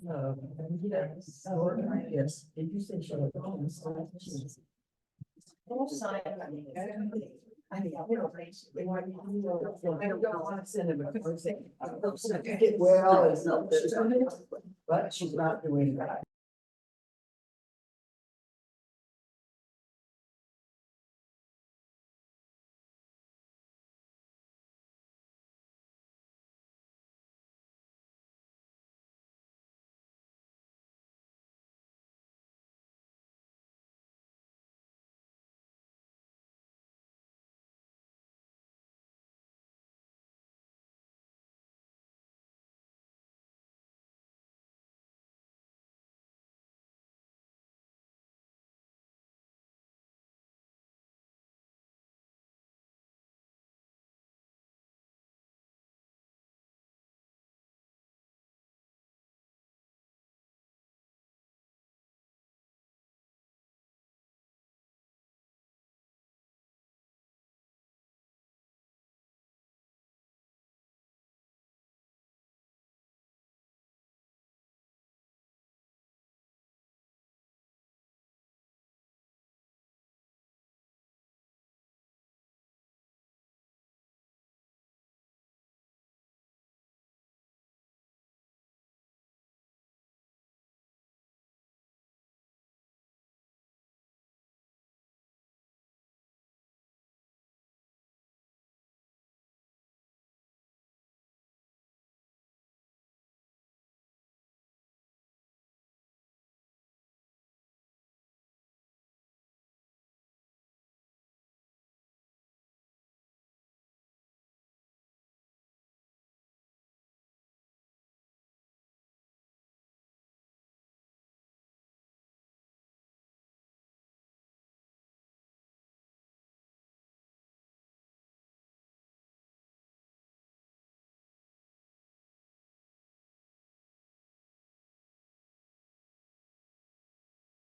Yes. Did you say she was on both sides? I mean, you know, they want I don't want to send him a person. Well, but she's not doing that.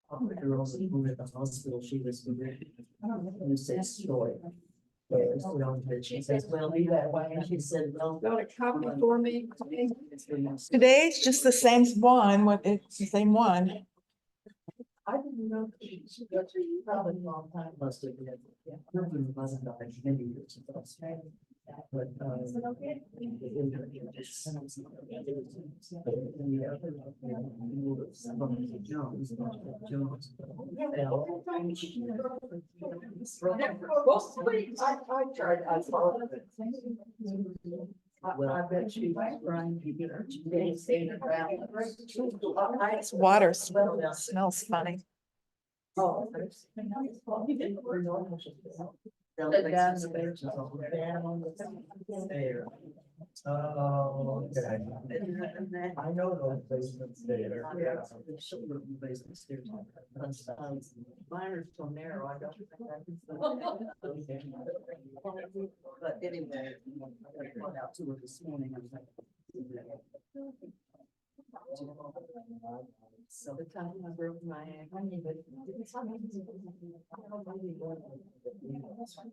The girls who were at the hospital, she was who said story. She says, well, be that way. And she said, well, got a copy for me. Today's just the same one, it's the same one. I didn't know. She got to you probably a long time. Must have been. Yeah. Wasn't like many years ago. But, is it okay? I tried, I followed it. Well, I bet she was trying to get her to around. This water smells funny. Oh. Oh, okay. I know those basements there. Yeah. Mine are so narrow, I don't think I can. But anyway, I went out to her this morning. So the time I broke my ankle, but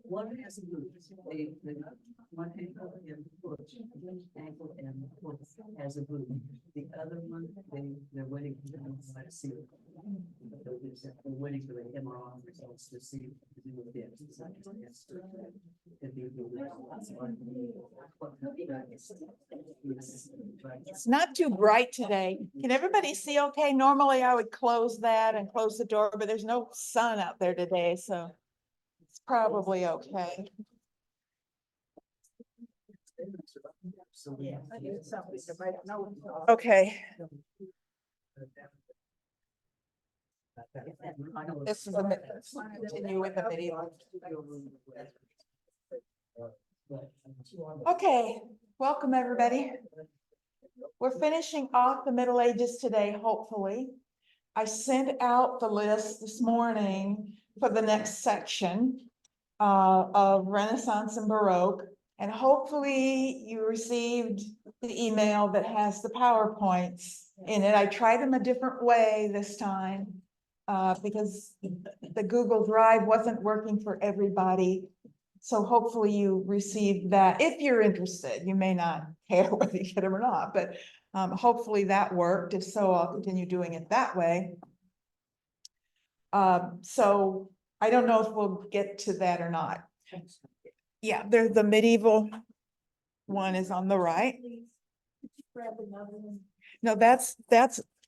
one has a boot, one ankle and foot, has a boot. The other one, they're waiting for them to see it. They're waiting for the MRI results to see what it is. It's not too bright today. Can everybody see okay? Normally I would close that and close the door, but there's no sun out there today, so it's probably okay. Yeah. Okay. This is continue with the video. Okay, welcome everybody. We're finishing off the Middle Ages today, hopefully. I sent out the list this morning for the next section of Renaissance and Baroque, and hopefully you received the email that has the PowerPoints in it. I tried them a different way this time because the Google Drive wasn't working for everybody. So hopefully you received that. If you're interested, you may not care whether you get them or not, but Hopefully that worked. If so, I'll continue doing it that way. So I don't know if we'll get to that or not. Yeah, there's the medieval one is on the right. No, that's,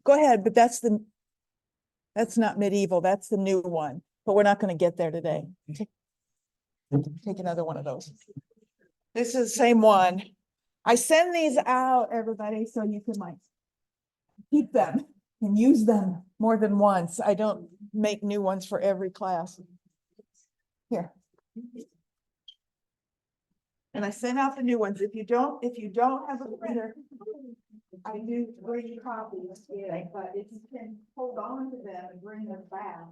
go ahead, but that's not medieval, that's the new one, but we're not gonna get there today. Take another one of those. This is the same one. I send these out, everybody, so you can like keep them and use them more than once. I don't make new ones for every class. Here. And I sent out the new ones. If you don't have a printer, I do bring copies, yeah, but if you can hold on to them and bring them back,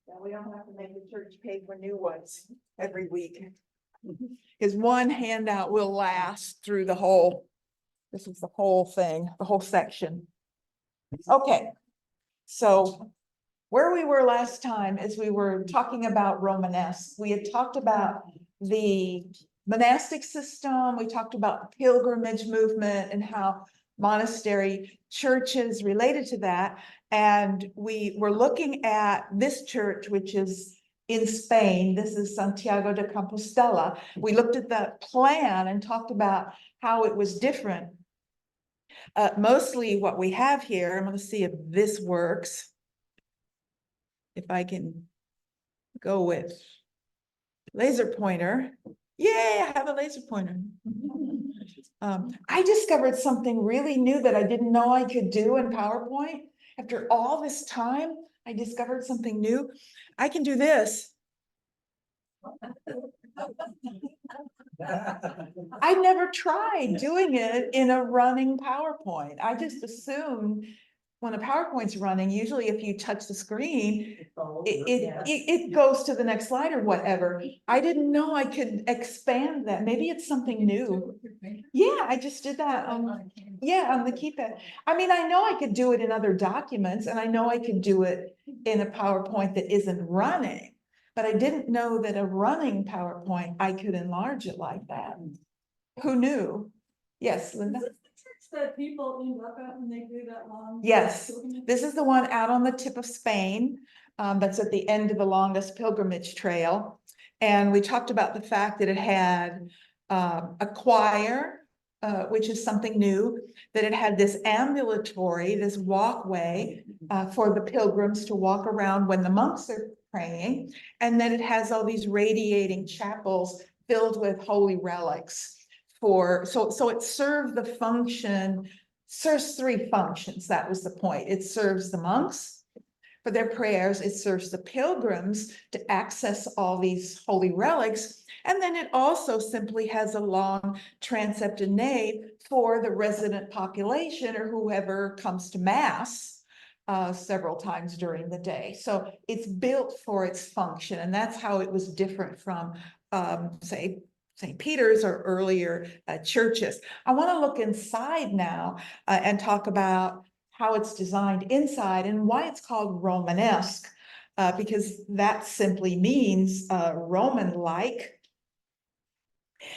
then we don't have to make the church pay for new ones every week. Because one handout will last through the whole, this is the whole thing, the whole section. Okay, so where we were last time is we were talking about Romanesque. We had talked about the monastic system. We talked about the pilgrimage movement and how monastery churches related to that. And we were looking at this church, which is in Spain. This is Santiago de Compostela. We looked at that plan and talked about how it was different. Mostly what we have here, I'm going to see if this works. If I can go with laser pointer. Yay, I have a laser pointer. I discovered something really new that I didn't know I could do in PowerPoint. After all this time, I discovered something new. I can do this. I never tried doing it in a running PowerPoint. I just assumed when a PowerPoint's running, usually if you touch the screen, it goes to the next slide or whatever. I didn't know I could expand that. Maybe it's something new. Yeah, I just did that on the keypad. I mean, I know I could do it in other documents and I know I could do it in a PowerPoint that isn't running, but I didn't know that a running PowerPoint, I could enlarge it like that. Who knew? Yes, Linda? That people end up at when they do that long. Yes, this is the one out on the tip of Spain. That's at the end of the longest pilgrimage trail. And we talked about the fact that it had a choir, which is something new, that it had this ambulatory, this walkway for the pilgrims to walk around when the monks are praying. And then it has all these radiating chapels filled with holy relics. So it served the function, serves three functions. That was the point. It serves the monks for their prayers. It serves the pilgrims to access all these holy relics. And then it also simply has a long transept and nave for the resident population or whoever comes to mass several times during the day. So it's built for its function. And that's how it was different from, say, St. Peter's or earlier churches. I want to look inside now and talk about how it's designed inside and why it's called Romanesque, because that simply means Roman-like.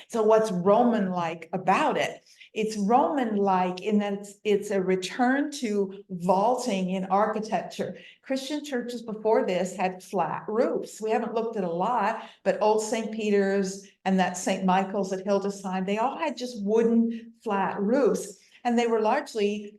So what's Roman-like about it? It's Roman-like in that it's a return to vaulting in architecture. Christian churches before this had flat roofs. We haven't looked at a lot, but old St. Peter's and that St. Michael's at Hildesheim, they all had just wooden flat roofs, and they were largely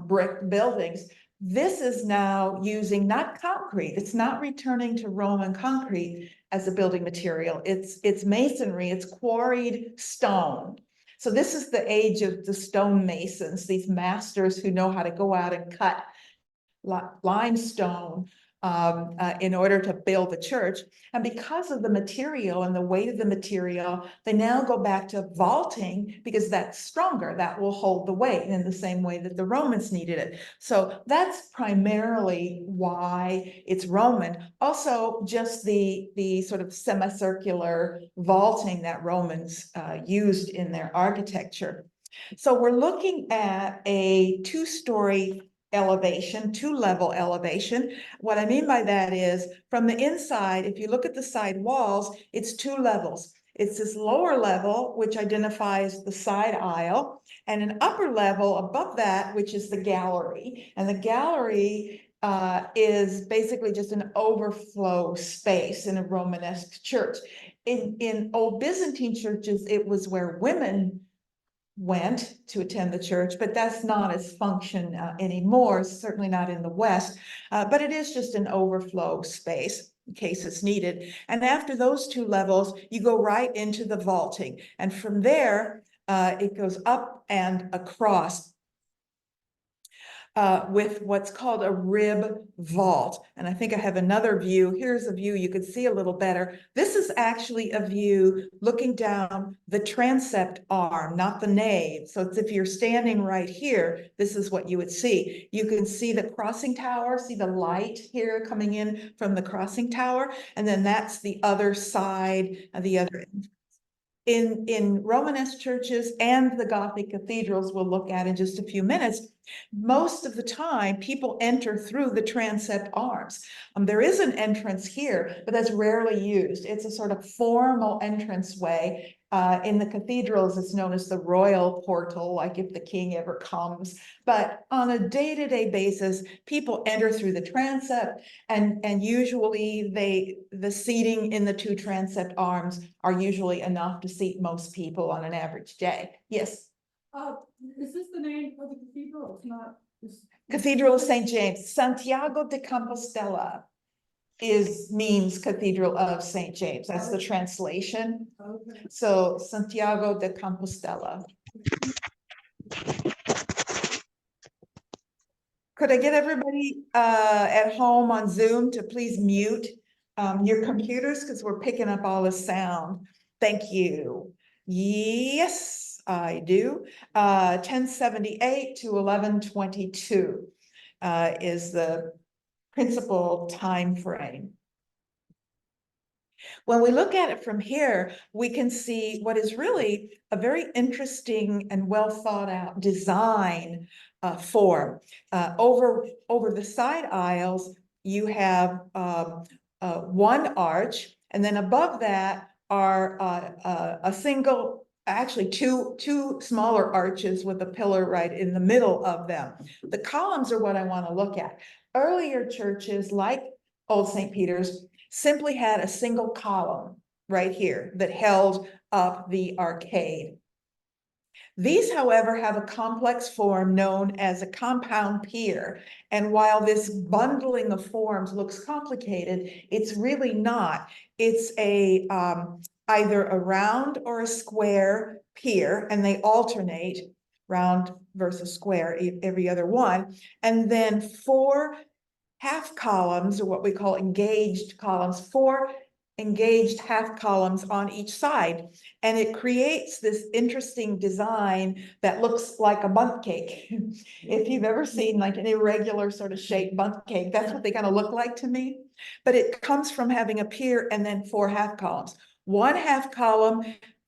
brick buildings. This is now using not concrete. It's not returning to Roman concrete as a building material. It's masonry, it's quarried stone. So this is the age of the stone masons, these masters who know how to go out and cut limestone in order to build the church. And because of the material and the weight of the material, they now go back to vaulting because that's stronger. That will hold the weight in the same way that the Romans needed it. So that's primarily why it's Roman. Also, just the sort of semicircular vaulting that Romans used in their architecture. So we're looking at a two-story elevation, two-level elevation. What I mean by that is from the inside, if you look at the side walls, it's two levels. It's this lower level, which identifies the side aisle, and an upper level above that, which is the gallery. And the gallery is basically just an overflow space in a Romanesque church. In old Byzantine churches, it was where women went to attend the church, but that's not as function anymore, certainly not in the West, but it is just an overflow space in case it's needed. And after those two levels, you go right into the vaulting. And from there, it goes up and across with what's called a rib vault. And I think I have another view. Here's a view you can see a little better. This is actually a view looking down the transept arm, not the nave. So it's if you're standing right here, this is what you would see. You can see the crossing tower, see the light here coming in from the crossing tower. And then that's the other side of the other end. In Romanesque churches and the Gothic cathedrals we'll look at in just a few minutes, most of the time people enter through the transept arms. There is an entrance here, but that's rarely used. It's a sort of formal entrance way. In the cathedrals, it's known as the royal portal, like if the king ever comes. But on a day-to-day basis, people enter through the transept, and usually the seating in the two transept arms are usually enough to seat most people on an average day. Yes. Is this the name of the cathedral? It's not. Cathedral of St. James, Santiago de Compostela means Cathedral of St. James. That's the translation. Okay. So Santiago de Compostela. Could I get everybody at home on Zoom to please mute your computers, because we're picking up all the sound. Thank you. Yes, I do. 1078 to 1122 is the principal time frame. When we look at it from here, we can see what is really a very interesting and well thought out design form. Over the side aisles, you have one arch, and then above that are a single, actually two smaller arches with a pillar right in the middle of them. The columns are what I want to look at. Earlier churches, like Old St. Peter's, simply had a single column right here that held up the arcade. These, however, have a complex form known as a compound pier. And while this bundling of forms looks complicated, it's really not. It's a either a round or a square pier, and they alternate round versus square every other one. And then four half columns, or what we call engaged columns, four engaged half columns on each side. And it creates this interesting design that looks like a bundt cake. If you've ever seen like an irregular sort of shaped bundt cake, that's what they kind of look like to me. But it comes from having a pier and then four half columns. One half column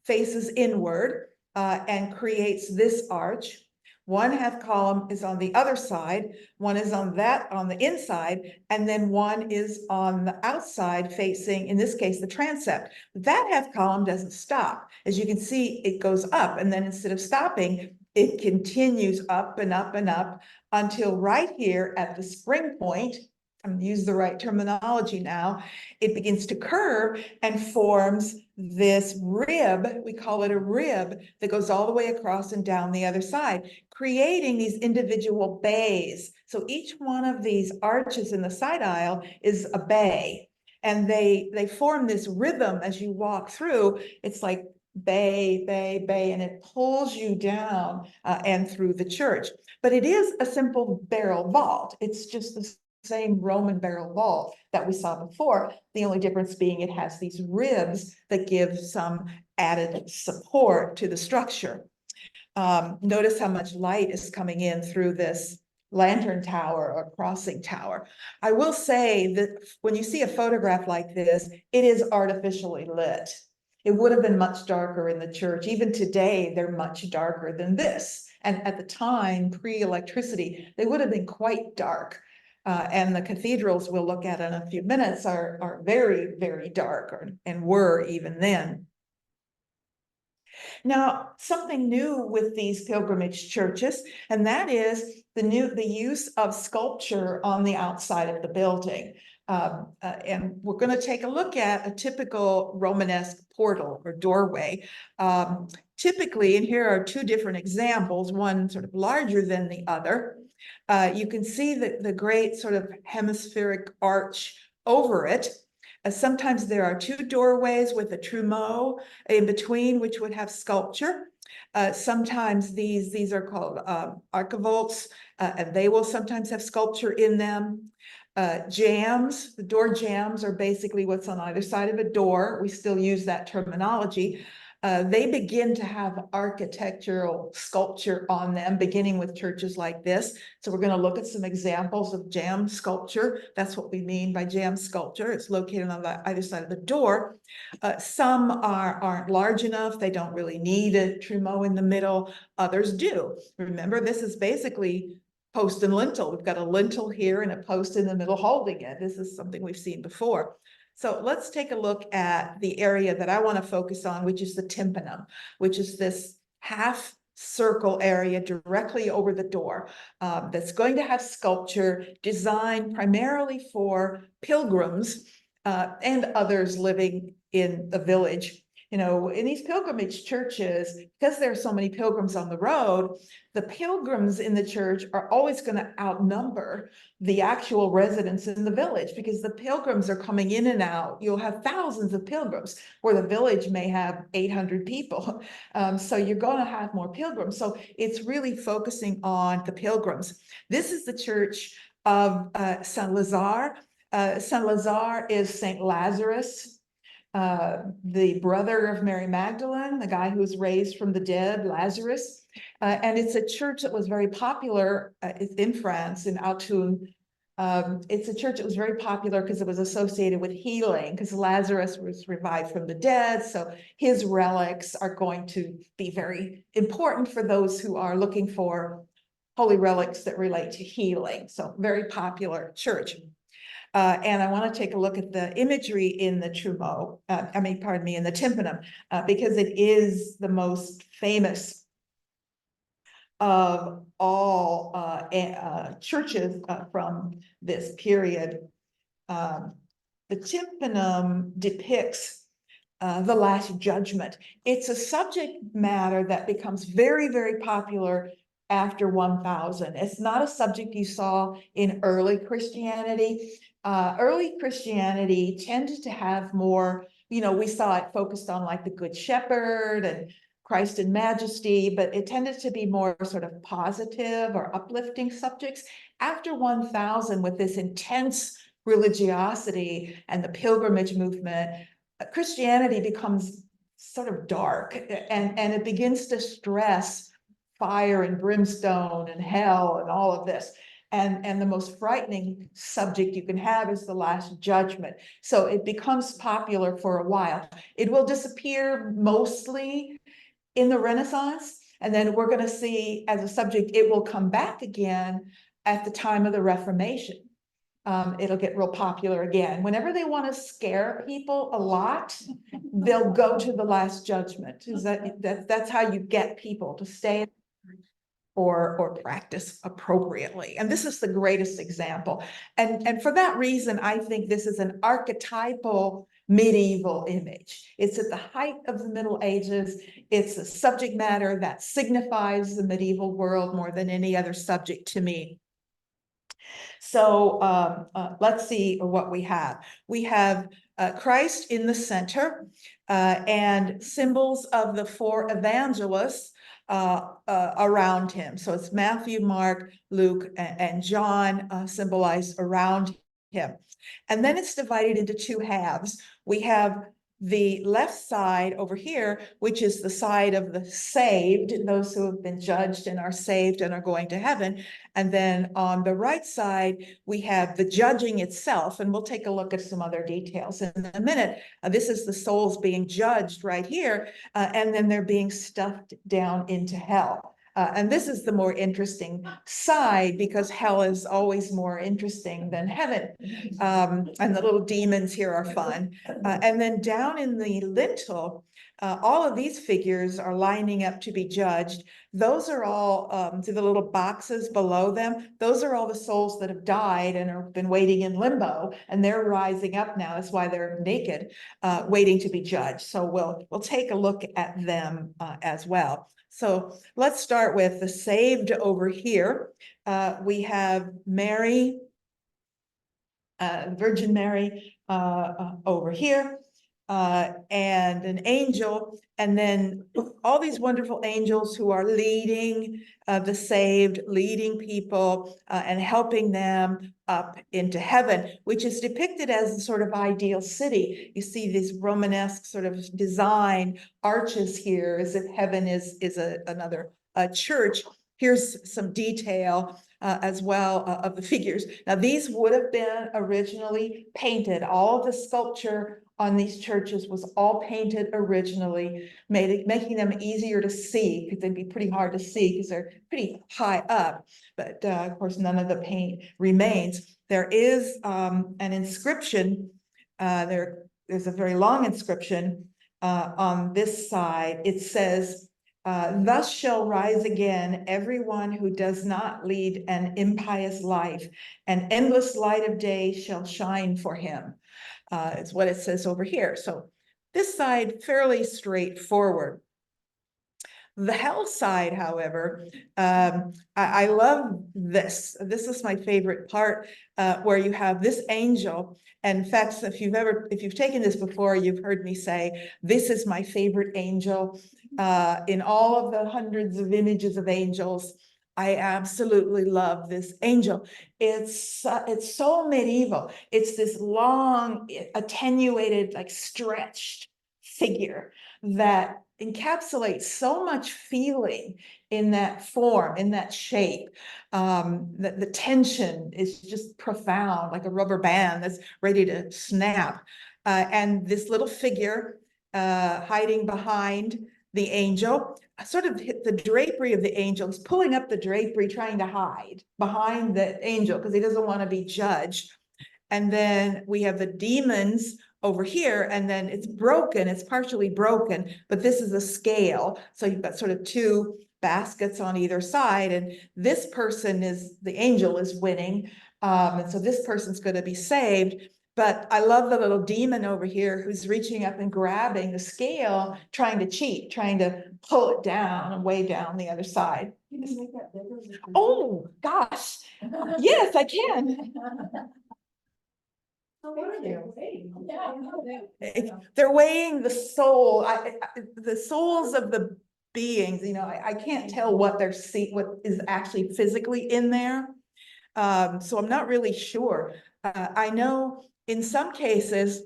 faces inward and creates this arch. One half column is on the other side, one is on the inside, and then one is on the outside facing, in this case, the transept. That half column doesn't stop. As you can see, it goes up, and then instead of stopping, it continues up and up and up until right here at the spring point, I'm gonna use the right terminology now, it begins to curve and forms this rib, we call it a rib, that goes all the way across and down the other side, creating these individual bays. So each one of these arches in the side aisle is a bay, and they form this rhythm as you walk through. It's like bay, bay, bay, and it pulls you down and through the church. But it is a simple barrel vault. It's just the same Roman barrel vault that we saw before. The only difference being it has these ribs that give some added support to the structure. Notice how much light is coming in through this lantern tower or crossing tower. I will say that when you see a photograph like this, it is artificially lit. It would have been much darker in the church. Even today, they're much darker than this. And at the time, pre-electricity, they would have been quite dark. And the cathedrals we'll look at in a few minutes are very, very dark, and were even then. Now, something new with these pilgrimage churches, and that is the use of sculpture on the outside of the building. And we're going to take a look at a typical Romanesque portal or doorway. Typically, and here are two different examples, one sort of larger than the other. You can see the great sort of hemispheric arch over it. Sometimes there are two doorways with a trumeau in between, which would have sculpture. Sometimes these are called archivolts, and they will sometimes have sculpture in them. Jambs, the door jambs are basically what's on either side of a door. We still use that terminology. They begin to have architectural sculpture on them, beginning with churches like this. So we're going to look at some examples of jamb sculpture. That's what we mean by jamb sculpture. It's located on either side of the door. Some aren't large enough. They don't really need a trumeau in the middle. Others do. Remember, this is basically post and lintel. We've got a lintel here and a post in the middle holding it. This is something we've seen before. So let's take a look at the area that I want to focus on, which is the tympanum, which is this half circle area directly over the door that's going to have sculpture designed primarily for pilgrims and others living in the village. You know, in these pilgrimage churches, because there are so many pilgrims on the road, the pilgrims in the church are always going to outnumber the actual residents in the village, because the pilgrims are coming in and out. You'll have thousands of pilgrims where the village may have 800 people. So you're going to have more pilgrims. So it's really focusing on the pilgrims. This is the church of Saint Lazare. Saint Lazare is Saint Lazarus, the brother of Mary Magdalene, the guy who was raised from the dead, Lazarus. And it's a church that was very popular in France, in Autun. It's a church that was very popular because it was associated with healing, because Lazarus was revived from the dead. So his relics are going to be very important for those who are looking for holy relics that relate to healing. So very popular church. And I want to take a look at the imagery in the trumeau, in the tympanum, because it is the most famous of all churches from this period. The tympanum depicts the Last Judgment. It's a subject matter that becomes very, very popular after 1000. It's not a subject you saw in early Christianity. Early Christianity tended to have more, you know, we saw it focused on like the Good Shepherd and Christ in Majesty, but it tended to be more sort of positive or uplifting subjects. After 1000, with this intense religiosity and the pilgrimage movement, Christianity becomes sort of dark, and it begins to stress fire and brimstone and hell and all of this. And the most frightening subject you can have is the Last Judgment. So it becomes popular for a while. It will disappear mostly in the Renaissance, and then we're going to see as a subject, it will come back again at the time of the Reformation. It'll get real popular again. Whenever they want to scare people a lot, they'll go to the Last Judgment. That's how you get people to stay or practice appropriately. And this is the greatest example. And for that reason, I think this is an archetypal medieval image. It's at the height of the Middle Ages. It's a subject matter that signifies the medieval world more than any other subject to me. So let's see what we have. We have Christ in the center and symbols of the four evangelists around him. So it's Matthew, Mark, Luke, and John symbolized around him. And then it's divided into two halves. We have the left side over here, which is the side of the saved, those who have been judged and are saved and are going to heaven. And then on the right side, we have the judging itself. And we'll take a look at some other details in a minute. This is the souls being judged right here. And then they're being stuffed down into hell. And this is the more interesting side, because hell is always more interesting than heaven. And the little demons here are fun. And then down in the lintel, All of these figures are lining up to be judged. Those are all, to the little boxes below them, those are all the souls that have died and have been waiting in limbo, and they're rising up now. That's why they're naked, waiting to be judged. So we'll take a look at them as well. So let's start with the saved over here. We have Mary, Virgin Mary over here, and an angel, and then all these wonderful angels who are leading the saved, leading people and helping them up into heaven, which is depicted as a sort of ideal city. You see this Romanesque sort of design, arches here, as if heaven is another church. Here's some detail as well of the figures. Now, these would have been originally painted. All of the sculpture on these churches was all painted originally, making them easier to see, because they'd be pretty hard to see because they're pretty high up. But of course, none of the paint remains. There is an inscription. There's a very long inscription on this side. It says, thus shall rise again everyone who does not lead an impious life. An endless light of day shall shine for him. Is what it says over here. So this side, fairly straightforward. The hell side, however, I love this. This is my favorite part, where you have this angel. And in fact, if you've taken this before, you've heard me say, this is my favorite angel. In all of the hundreds of images of angels, I absolutely love this angel. It's so medieval. It's this long, attenuated, like stretched figure that encapsulates so much feeling in that form, in that shape. The tension is just profound, like a rubber band that's ready to snap. And this little figure hiding behind the angel, sort of hit the drapery of the angel. He's pulling up the drapery, trying to hide behind the angel because he doesn't want to be judged. And then we have the demons over here, and then it's broken, it's partially broken, but this is a scale. So you've got sort of two baskets on either side, and this person the angel is winning. And so this person's going to be saved. But I love the little demon over here who's reaching up and grabbing the scale, trying to cheat, trying to pull it down and way down the other side. Can you make that bigger? Oh, gosh. Yes, I can. So what are they weighing? They're weighing the soul, the souls of the beings. I can't tell what what is actually physically in there. So I'm not really sure. I know in some cases,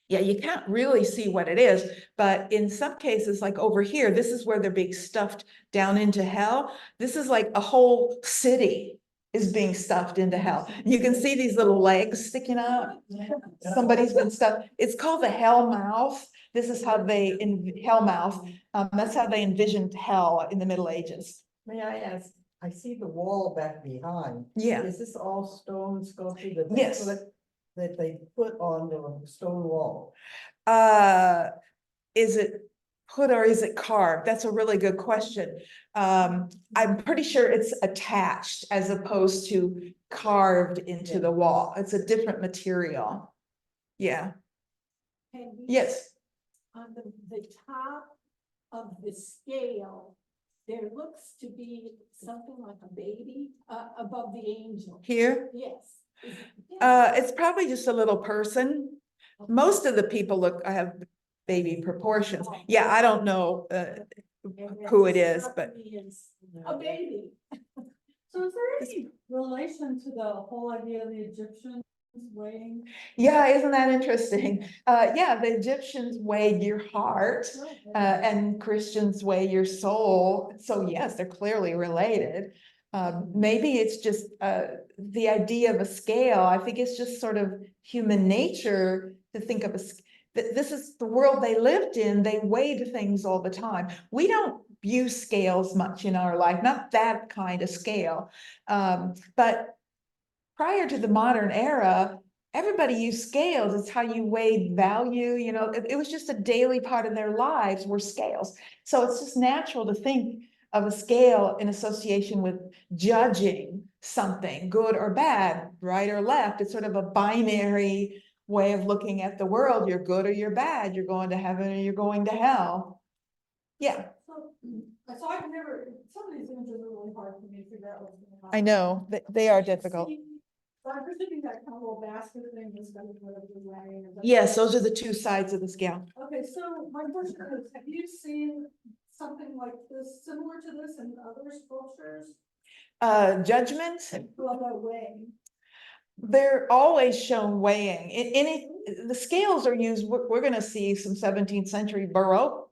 yeah, you can't really see what it is, but in some cases, like over here, this is where they're being stuffed down into hell. This is like a whole city is being stuffed into hell. You can see these little legs sticking out. Somebody's been stuffed. It's called the hell mouth. This is how hell mouth. That's how they envisioned hell in the Middle Ages. May I ask, I see the wall back behind. Yeah. Is this all stone sculpture Yes. that they put on the stone wall? Is it put or is it carved? That's a really good question. I'm pretty sure it's attached as opposed to carved into the wall. It's a different material. Yeah. Yes. On the top of the scale, there looks to be something like a baby above the angel. Here? Yes. It's probably just a little person. Most of the people have baby proportions. Yeah, I don't know who it is, but A baby. So is there any relation to the whole idea of the Egyptians weighing? yeah, isn't that interesting? Yeah, the Egyptians weighed your heart, and Christians weigh your soul. So yes, they're clearly related. Maybe it's just the idea of a scale. I think it's just sort of human nature to think of this is the world they lived in. They weighed things all the time. We don't use scales much in our life, not that kind of scale. But prior to the modern era, everybody used scales. It's how you weighed value, you know, it was just a daily part of their lives were scales. So it's just natural to think of a scale in association with judging something, good or bad, right or left. It's sort of a binary way of looking at the world. You're good or you're bad. You're going to heaven or you're going to hell. Yeah, So I've never, some of these images are really hard for me to figure out what's going on. I know, they are difficult. So I'm presuming that kind of little basket thing is going to be whatever the way. Yes, those are the two sides of the scale. Okay, so my question is, have you seen something like this, similar to this in other sculptures? Judgments, Well, no way. they're always shown weighing. The scales are used, we're gonna see some 17th century Baroque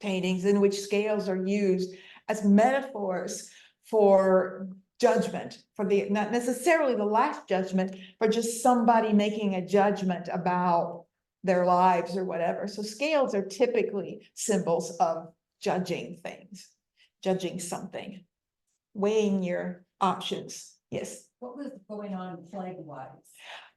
paintings in which scales are used as metaphors for judgment, for the, not necessarily the last judgment, but just somebody making a judgment about their lives or whatever. So scales are typically symbols of judging things, judging something, weighing your options. Yes. What was going on plague-wise?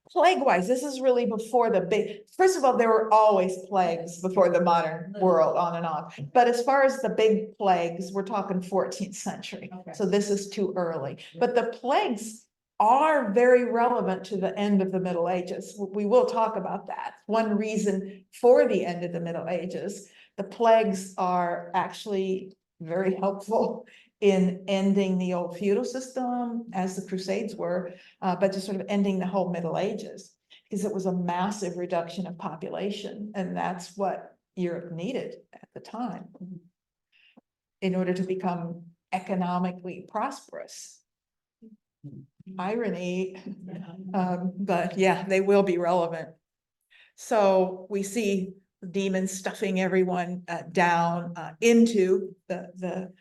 Plague-wise, this is really before the big, first of all, there were always plagues before the modern world, on and on. But as far as the big plagues, we're talking 14th century. Okay. So this is too early. But the plagues are very relevant to the end of the Middle Ages. We will talk about that. One reason for the end of the Middle Ages, the plagues are actually very helpful in ending the old feudal system, as the Crusades were, but just sort of ending the whole Middle Ages, because it was a massive reduction of population, and that's what Europe needed at the time in order to become economically prosperous. Irony, but yeah, they will be relevant. So we see demons stuffing everyone down into the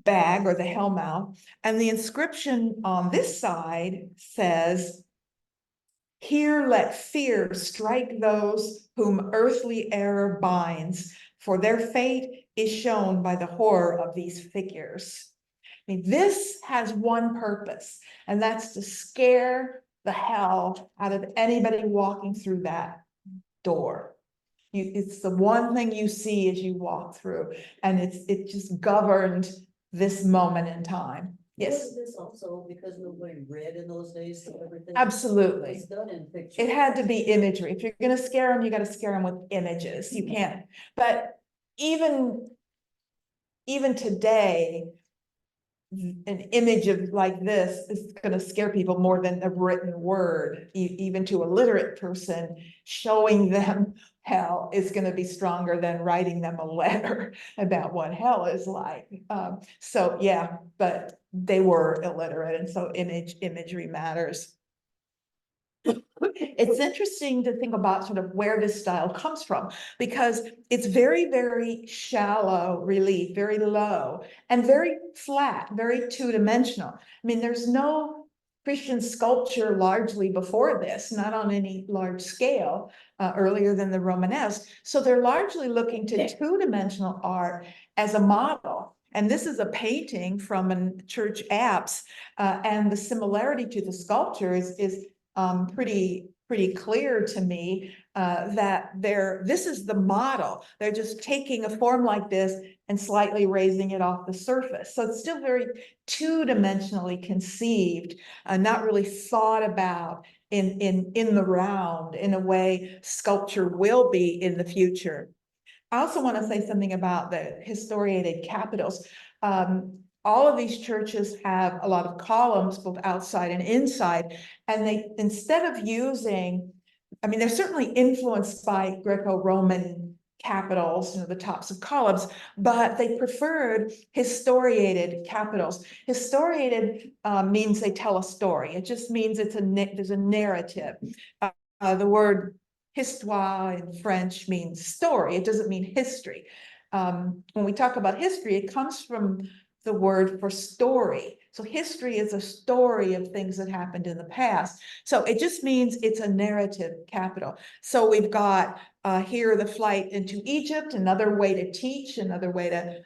bag or the hell mouth. And the inscription on this side says, "Here let fear strike those whom earthly error binds, for their fate is shown by the horror of these figures." I mean, this has one purpose, and that's to scare the hell out of anybody walking through that door. It's the one thing you see as you walk through, and it just governed this moment in time. Yes, Was this also because nobody read in those days, so everything absolutely. was done in pictures? It had to be imagery. If you're gonna scare them, you gotta scare them with images. You can't. But even today, an image of like this is gonna scare people more than a written word. Even to a literate person, showing them hell is gonna be stronger than writing them a letter about what hell is like. So yeah, but they were illiterate, and so imagery matters. It's interesting to think about sort of where this style comes from, because it's very, very shallow relief, very low, and very flat, very two-dimensional. I mean, there's no Christian sculpture largely before this, not on any large scale, earlier than the Romanesque. So they're largely looking to two-dimensional art as a model. And this is a painting from a church apse, and the similarity to the sculpture is pretty clear to me, that this is the model. They're just taking a form like this and slightly raising it off the surface. So it's still very two-dimensionally conceived, not really thought about in the round in a way sculpture will be in the future. I also want to say something about the historiated capitals. All of these churches have a lot of columns, both outside and inside, and they, instead of using, I mean, they're certainly influenced by Greco-Roman capitals, you know, the tops of columns, but they preferred historiated capitals. Historiated means they tell a story. It just means there's a narrative. The word histoire in French means story. It doesn't mean history. When we talk about history, it comes from the word for story. So history is a story of things that happened in the past. So it just means it's a narrative capital. So we've got here the flight into Egypt, another way to teach, another way to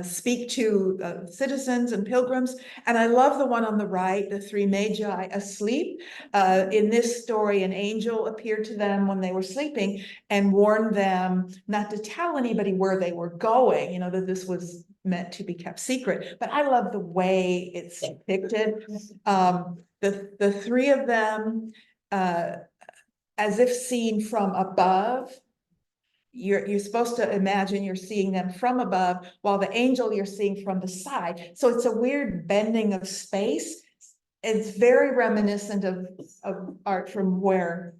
speak to citizens and pilgrims. And I love the one on the right, the three magi asleep. In this story, an angel appeared to them when they were sleeping and warned them not to tell anybody where they were going, you know, that this was meant to be kept secret. But I love the way it's depicted. The three of them, as if seen from above. You're supposed to imagine you're seeing them from above, while the angel you're seeing from the side. So it's a weird bending of space. It's very reminiscent of art from where?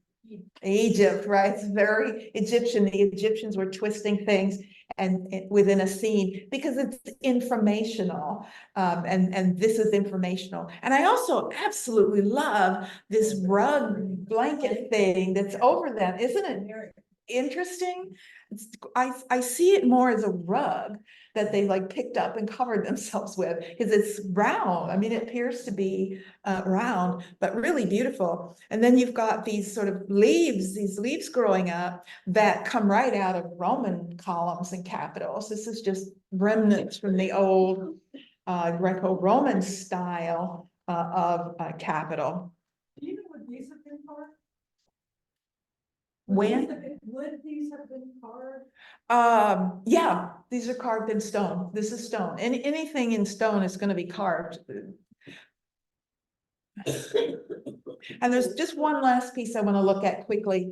Egypt, right? It's very Egyptian. The Egyptians were twisting things and within a scene because it's informational, and this is informational. And I also absolutely love this rug blanket thing that's over them. Isn't it interesting? I see it more as a rug that they like picked up and covered themselves with, because it's round. I mean, it appears to be round, but really beautiful. And then you've got these sort of leaves, these leaves growing up that come right out of Roman columns and capitals. This is just remnants from the old Greco-Roman style of capital. Do you know what these have been carved? When? Would these have been carved? Yeah, these are carved in stone. This is stone. Anything in stone is going to be carved. And there's just one last piece I want to look at quickly.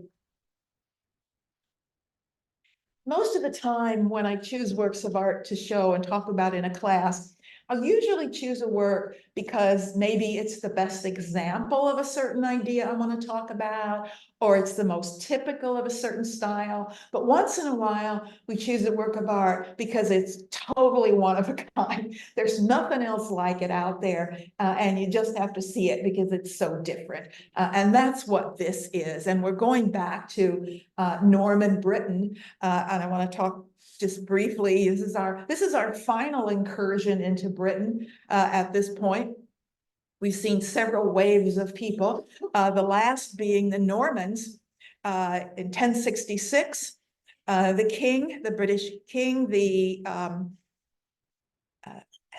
Most of the time when I choose works of art to show and talk about in a class, I'll usually choose a work because maybe it's the best example of a certain idea I want to talk about, or it's the most typical of a certain style. But once in a while, we choose a work of art because it's totally one of a kind. There's nothing else like it out there, and you just have to see it because it's so different. And that's what this is. And we're going back to Norman Britain, and I want to talk just briefly. This is our final incursion into Britain at this point. We've seen several waves of people, the last being the Normans in 1066. The king, the British king, the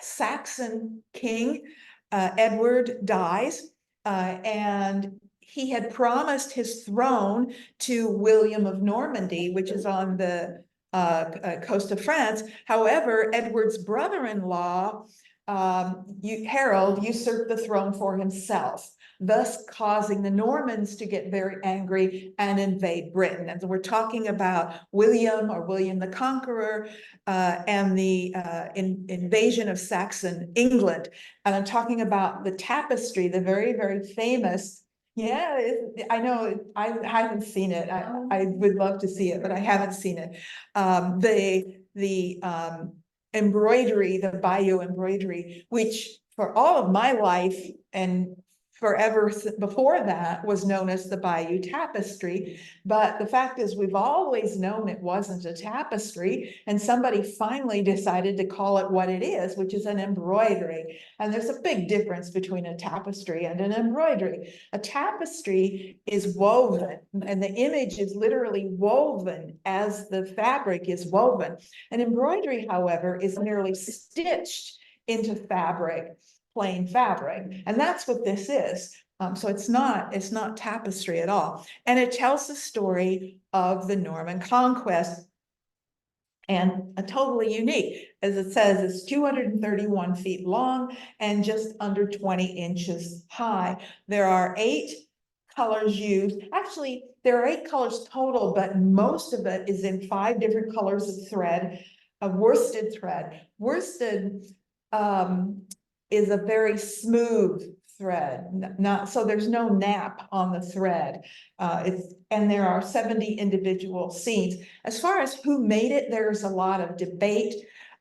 Saxon king, Edward, dies, and he had promised his throne to William of Normandy, which is on the coast of France. However, Edward's brother-in-law, Harold, usurped the throne for himself, thus causing the Normans to get very angry and invade Britain. And so we're talking about William, or William the Conqueror, and the invasion of Saxon England. And I'm talking about the tapestry, the very, very famous. Yeah, I know. I haven't seen it. I would love to see it, but I haven't seen it. The embroidery, the Bayeux embroidery, which for all of my life and forever before that was known as the Bayeux Tapestry. But the fact is, we've always known it wasn't a tapestry, and somebody finally decided to call it what it is, which is an embroidery. And there's a big difference between a tapestry and an embroidery. A tapestry is woven, and the image is literally woven as the fabric is woven. An embroidery, however, is merely stitched into fabric, plain fabric, and that's what this is. So it's not tapestry at all, and it tells the story of the Norman conquest, and totally unique. As it says, it's 231 feet long and just under 20 inches high. There are 8 colors used. Actually, there are 8 colors total, but most of it is in 5 different colors of thread, a worsted thread. Worsted is a very smooth thread, not so there's no nap on the thread. And there are 70 individual scenes. As far as who made it, there's a lot of debate.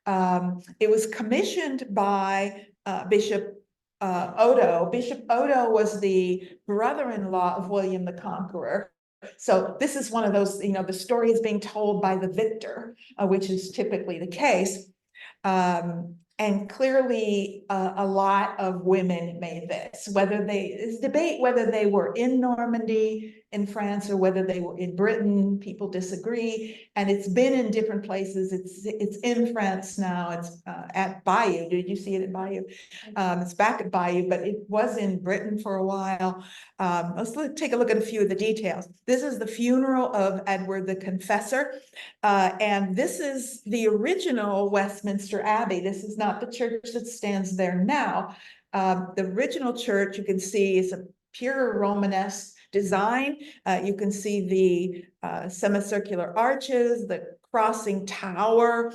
It was commissioned by Bishop Odo. Bishop Odo was the brother-in-law of William the Conqueror. So this is one of those, the story is being told by the victor, which is typically the case. And clearly a lot of women made this, there's debate whether they were in Normandy in France or whether they were in Britain. People disagree, and it's been in different places. It's in France now. It's at Bayeux. Did you see it at Bayeux? It's back at Bayeux, but it was in Britain for a while. Take a look at a few of the details. This is the funeral of Edward the Confessor, and this is the original Westminster Abbey. This is not the church that stands there now. The original church, you can see, is a pure Romanesque design. You can see the semicircular arches, the crossing tower,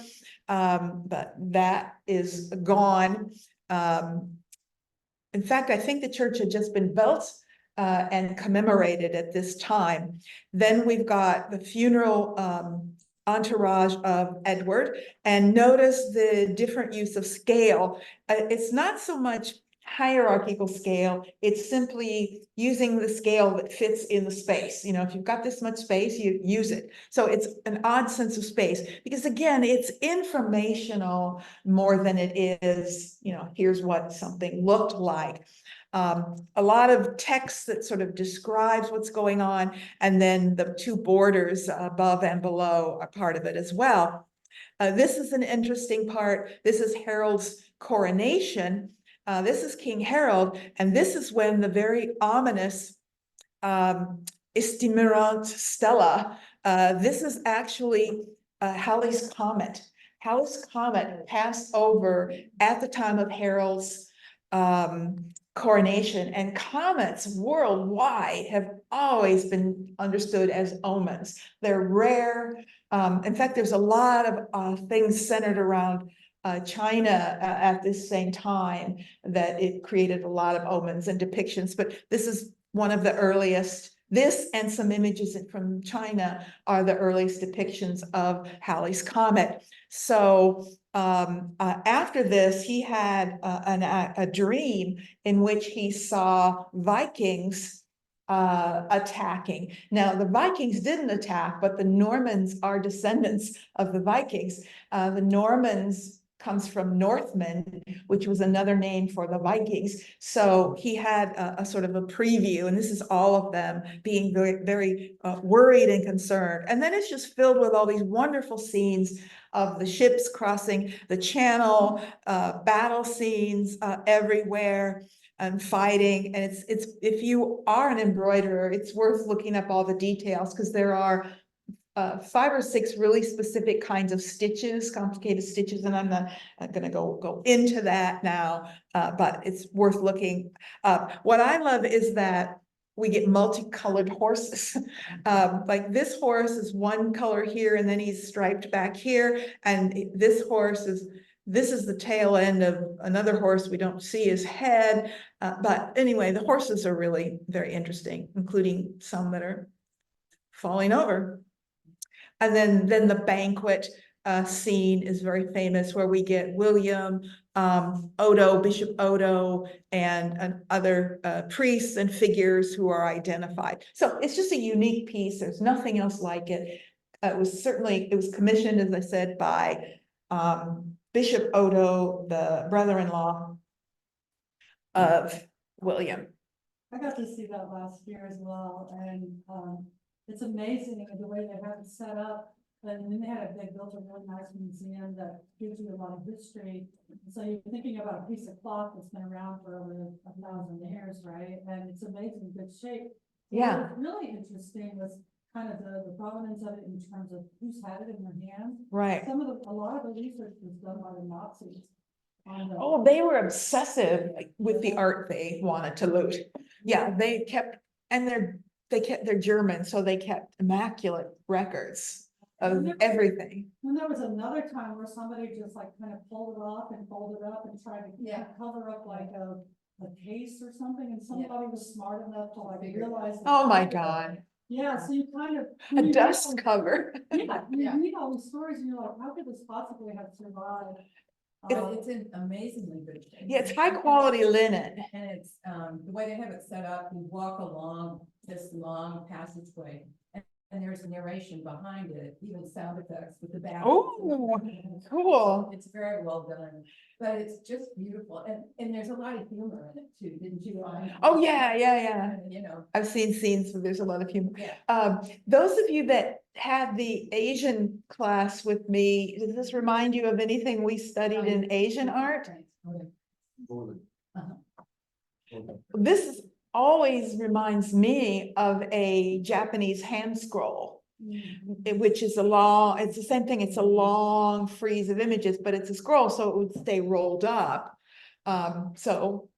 but that is gone. In fact, I think the church had just been built and commemorated at this time. Then we've got the funeral entourage of Edward, and notice the different use of scale. It's not so much hierarchical scale, it's simply using the scale that fits in the space. You know, if you've got this much space, you use it. So it's an odd sense of space, because again, it's informational more than it is, you know, here's what something looked like. A lot of text that sort of describes what's going on, and then the two borders above and below are part of it as well. This is an interesting part. This is Harold's coronation. This is King Harold, and this is when the very ominous Estimerant Stella, this is actually Halley's Comet. Halley's Comet passed over at the time of Harold's coronation, and comets worldwide have always been understood as omens. They're rare. In fact, there's a lot of things centered around China at this same time that it created a lot of omens and depictions, but this is one of the earliest. This and some images from China are the earliest depictions of Halley's Comet. So after this, he had a dream in which he saw Vikings attacking. Now, the Vikings didn't attack, but the Normans are descendants of the Vikings. The Normans comes from Northmen, which was another name for the Vikings. So he had a sort of a preview, and this is all of them being very, very worried and concerned. And then it's just filled with all these wonderful scenes of the ships crossing the channel, battle scenes everywhere, and fighting. And it's if you are an embroiderer, it's worth looking up all the details, because there are 5 or 6 really specific kinds of stitches, complicated stitches, and I'm not going to go into that now, but it's worth looking up. What I love is that we get multicolored horses. Like this horse is one color here, and then he's striped back here, and this is the tail end of another horse. We don't see his head, but anyway, the horses are really very interesting, including some that are falling over. And then the banquet scene is very famous, where we get William, Odo, Bishop Odo, and other priests and figures who are identified. So it's just a unique piece. There's nothing else like it. It was commissioned, as I said, by Bishop Odo, the brother-in-law of William. I got to see that last year as well, and it's amazing the way they have it set up. And then they built a really nice museum that gives you a lot of history. So you're thinking about a piece of cloth that's been around for over 1,000 years, right? And it's amazing good shape. Yeah. What's really interesting was kind of the provenance of it in terms of who's had it in their hand. Right. A lot of the research was done by the Nazis. Oh, they were obsessive with the art they wanted to loot. Yeah, they kept, and they're German, so they kept immaculate records of everything. And there was another time where somebody just like kind of pulled it off and folded up and tried to cover up like a case or something, and somebody was smart enough to like realize. Oh my God. Yeah, so you kind of. A dust cover. Yeah, you read all these stories and you're like, how could this possibly have survived? It's in amazingly good shape. Yeah, it's high quality linen. And it's, the way they have it set up, you walk along this long passageway, and And there's a narration behind it, even sound effects with the back. Oh, cool. It's very well done, but it's just beautiful, and there's a lot of humor in it too, didn't you find? Oh, yeah. You know, I've seen scenes where there's a lot of humor. yeah. Those of you that had the Asian class with me, does this remind you of anything we studied in Asian art? This always reminds me of a Japanese hand scroll, which is it's the same thing. It's a long frieze of images, but it's a scroll, so it would stay rolled up. So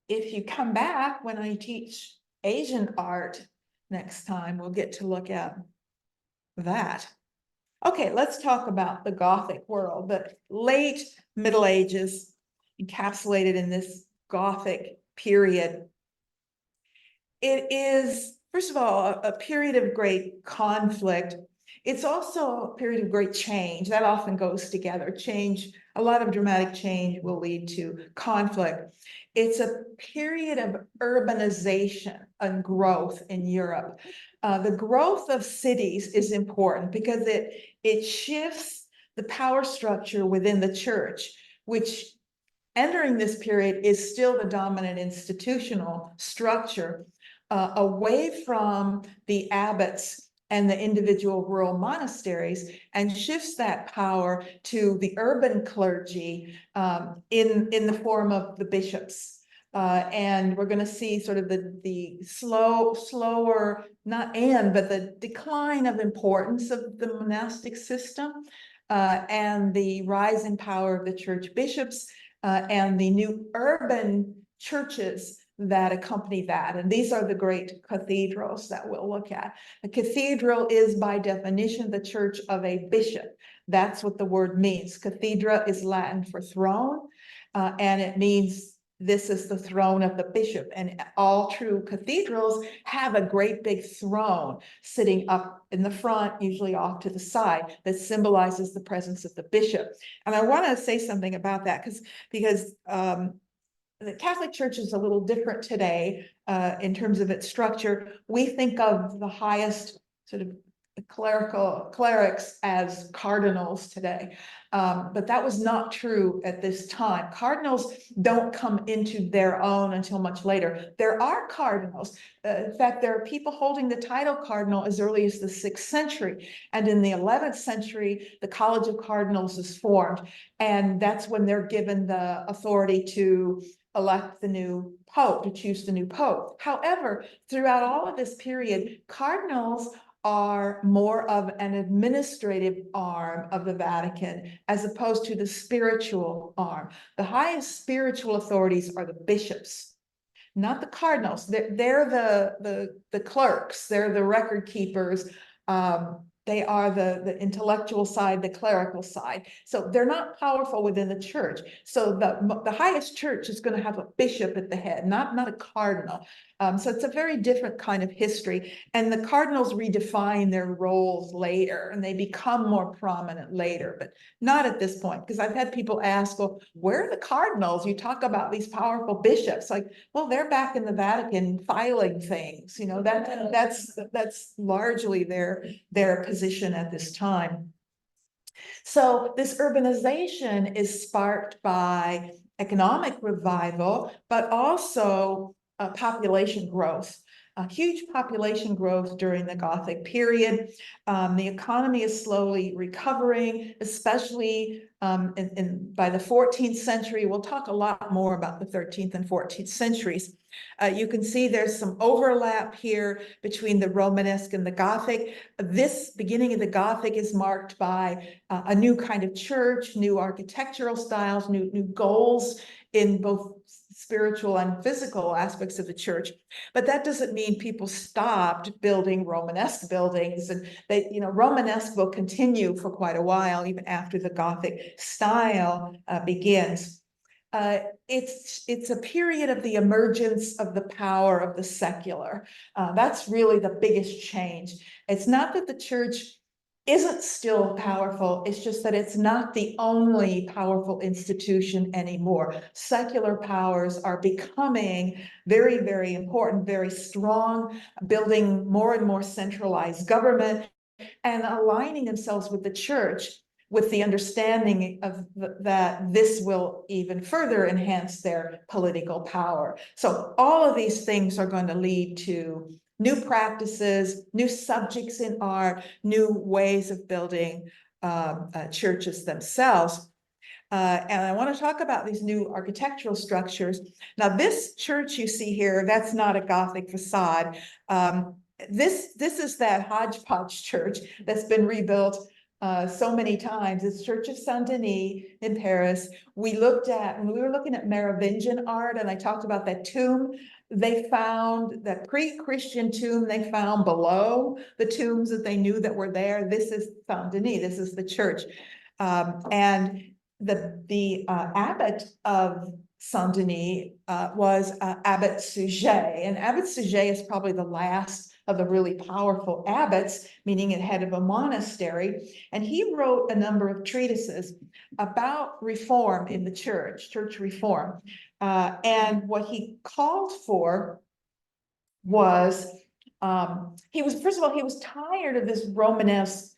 if you come back when I teach Asian art next time, we'll get to look at that. Okay, let's talk about the Gothic world, the late Middle Ages encapsulated in this Gothic period. It is, first of all, a period of great conflict. It's also a period of great change. That often goes together. Change, a lot of dramatic change will lead to conflict. It's a period of urbanization and growth in Europe. The growth of cities is important because it shifts the power structure within the church, which entering this period is still the dominant institutional structure, away from the abbots and the individual rural monasteries, and shifts that power to the urban clergy in the form of the bishops. And we're going to see sort of the slower, but the decline of importance of the monastic system, and the rise in power of the church bishops, and the new urban churches that accompany that. And these are the great cathedrals that we'll look at. A cathedral is by definition the church of a bishop. That's what the word means. Cathedra is Latin for throne, and it means this is the throne of the bishop. And all true cathedrals have a great big throne sitting up in the front, usually off to the side, that symbolizes the presence of the bishop. And I want to say something about that because the Catholic Church is a little different today in terms of its structure. We think of the highest sort of clerics as cardinals today, but that was not true at this time. Cardinals don't come into their own until much later. There are cardinals. In fact, there are people holding the title cardinal as early as the 6th century, and in the 11th century, the College of Cardinals is formed, and that's when they're given the authority to elect the new pope, to choose the new pope. However, throughout all of this period, cardinals are more of an administrative arm of the Vatican as opposed to the spiritual arm. The highest spiritual authorities are the bishops, not the cardinals. They're the clerks, they're the record keepers. They are the intellectual side, the clerical side. So they're not powerful within the church. So the highest church is going to have a bishop at the head, not a cardinal. So it's a very different kind of history. And the cardinals redefine their roles later, and they become more prominent later, but not at this point. Because I've had people ask, well, where are the cardinals? You talk about these powerful bishops. Like, well, they're back in the Vatican filing things. You know, that's largely their position at this time. So this urbanization is sparked by economic revival, but also population growth. A huge population growth during the Gothic period. The economy is slowly recovering, especially by the 14th century. We'll talk a lot more about the 13th and 14th centuries. You can see there's some overlap here between the Romanesque and the Gothic. This beginning of the Gothic is marked by a new kind of church, new architectural styles, new goals in both spiritual and physical aspects of the church. But that doesn't mean people stopped building Romanesque buildings, and Romanesque will continue for quite a while, even after the Gothic style begins. It's a period of the emergence of the power of the secular. That's really the biggest change. It's not that the church isn't still powerful. It's just that it's not the only powerful institution anymore. Secular powers are becoming very, very important, very strong, building more and more centralized government and aligning themselves with the church, with the understanding of that this will even further enhance their political power. So all of these things are going to lead to new practices, new subjects in art, new ways of building churches themselves. And I want to talk about these new architectural structures. Now, this church you see here, that's not a Gothic facade. This is that hodgepodge church that's been rebuilt so many times. It's Church of Saint Denis in Paris. When we were looking at Merovingian art, and I talked about that tomb, they found that pre-Christian tomb they found below the tombs that they knew that were there. This is Saint Denis, this is the church. And the abbot of Saint Denis was Abbot Suger, and Abbot Suger is probably the last of the really powerful abbots, meaning it head of a monastery, and he wrote a number of treatises about reform in the church reform, and what he called for was, he was tired of this Romanesque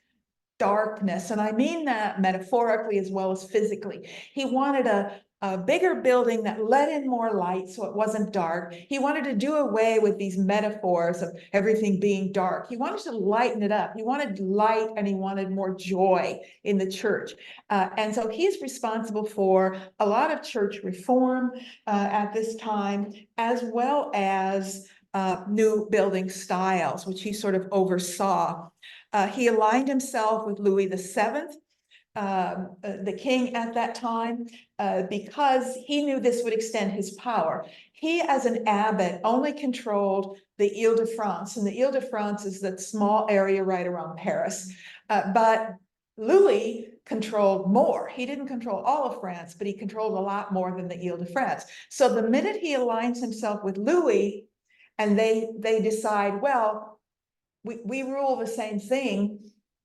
darkness, and I mean that metaphorically as well as physically. He wanted a bigger building that let in more light so it wasn't dark. He wanted to do away with these metaphors of everything being dark. He wanted to lighten it up. He wanted light and he wanted more joy in the church. And so he's responsible for a lot of church reform at this time, as well as new building styles, which he sort of oversaw. He aligned himself with Louis VII, the king at that time, because he knew this would extend his power. He, as an abbot, only controlled the Ile-de-France, and the Ile-de-France is that small area right around Paris. But Louis controlled more. He didn't control all of France, but he controlled a lot more than the Ile-de-France. So the minute he aligns himself with Louis, and they decide, well, we rule the same thing,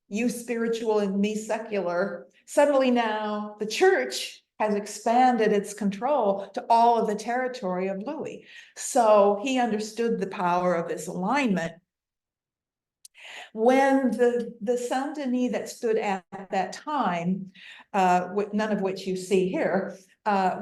you spiritual and me secular, suddenly now the church has expanded its control to all of the territory of Louis. So he understood the power of this alignment. When the Saint Denis that stood at that time, none of which you see here,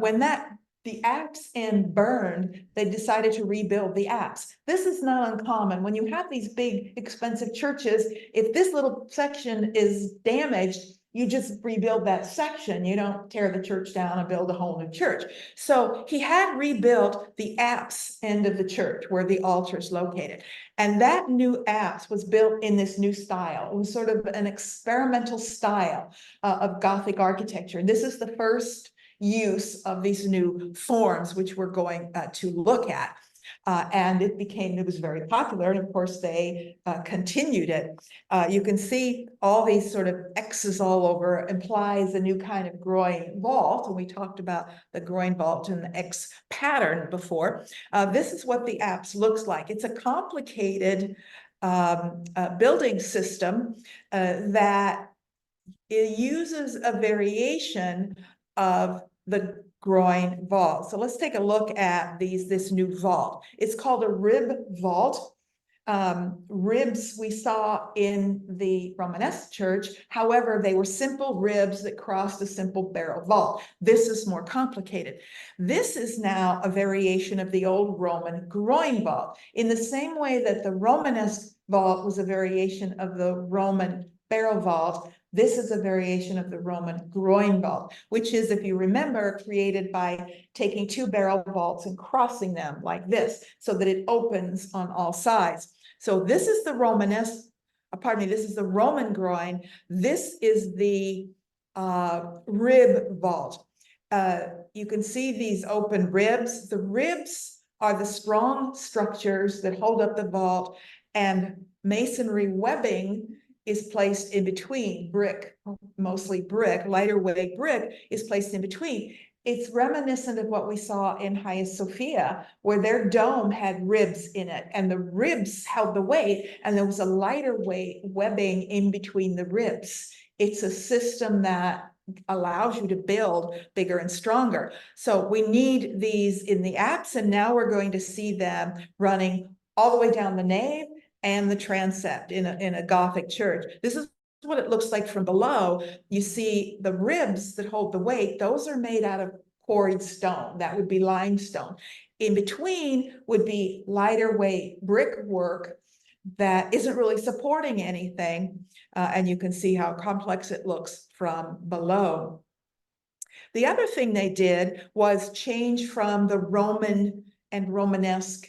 when the apse inn burned, they decided to rebuild the apse. This is not uncommon. When you have these big, expensive churches, if this little section is damaged, you just rebuild that section. You don't tear the church down and build a whole new church. So he had rebuilt the apse end of the church where the altar is located. And that new apse was built in this new style. It was sort of an experimental style of Gothic architecture. And this is the first use of these new forms, which we're going to look at. And it was very popular. And of course, they continued it. You can see all these sort of X's all over implies a new kind of groin vault. And we talked about the groin vault and the X pattern before. This is what the apse looks like. It's a complicated building system that it uses a variation of the groin vault. So let's take a look at this new vault. It's called a rib vault. Ribs we saw in the Romanesque church. However, they were simple ribs that crossed a simple barrel vault. This is more complicated. This is now a variation of the old Roman groin vault. In the same way that the Romanesque vault was a variation of the Roman barrel vault, this is a variation of the Roman groin vault, which is, if you remember, created by taking two barrel vaults and crossing them like this so that it opens on all sides. So this is the this is the Roman groin. This is the rib vault. You can see these open ribs. The ribs are the strong structures that hold up the vault, and masonry webbing is placed in between. Brick, mostly brick, lighter weight brick is placed in between. It's reminiscent of what we saw in Hagia Sophia, where their dome had ribs in it, and the ribs held the weight, and there was a lighter weight webbing in between the ribs. It's a system that allows you to build bigger and stronger. So we need these in the apse, and now we're going to see them running all the way down the nave and the transept in a Gothic church. This is what it looks like from below. You see the ribs that hold the weight, those are made out of quarried stone. That would be limestone. In between would be lighter weight brickwork that isn't really supporting anything. And you can see how complex it looks from below. The other thing they did was change from the Roman and Romanesque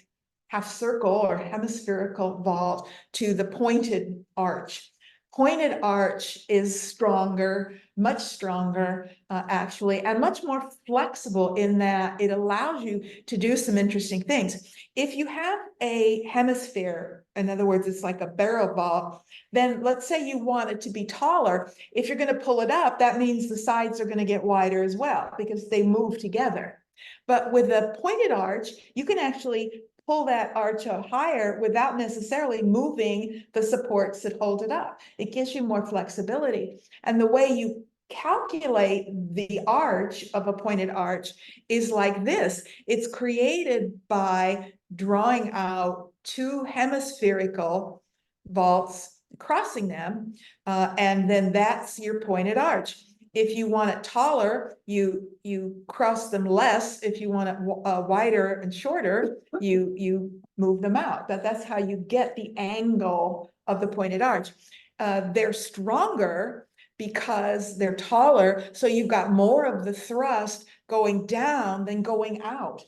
half circle or hemispherical vault to the pointed arch. Pointed arch is stronger, much stronger, actually, and much more flexible in that it allows you to do some interesting things. If you have a hemisphere, in other words, it's like a barrel vault, then let's say you want it to be taller. If you're going to pull it up, that means the sides are going to get wider as well because they move together. But with a pointed arch, you can actually pull that arch up higher without necessarily moving the supports that hold it up. It gives you more flexibility. And the way you calculate the arch of a pointed arch is like this. It's created by drawing out two hemispherical vaults, crossing them, and then that's your pointed arch. If you want it taller, you cross them less. If you want it wider and shorter, you move them out. That's how you get the angle of the pointed arch. They're stronger because they're taller, so you've got more of the thrust going down than going out.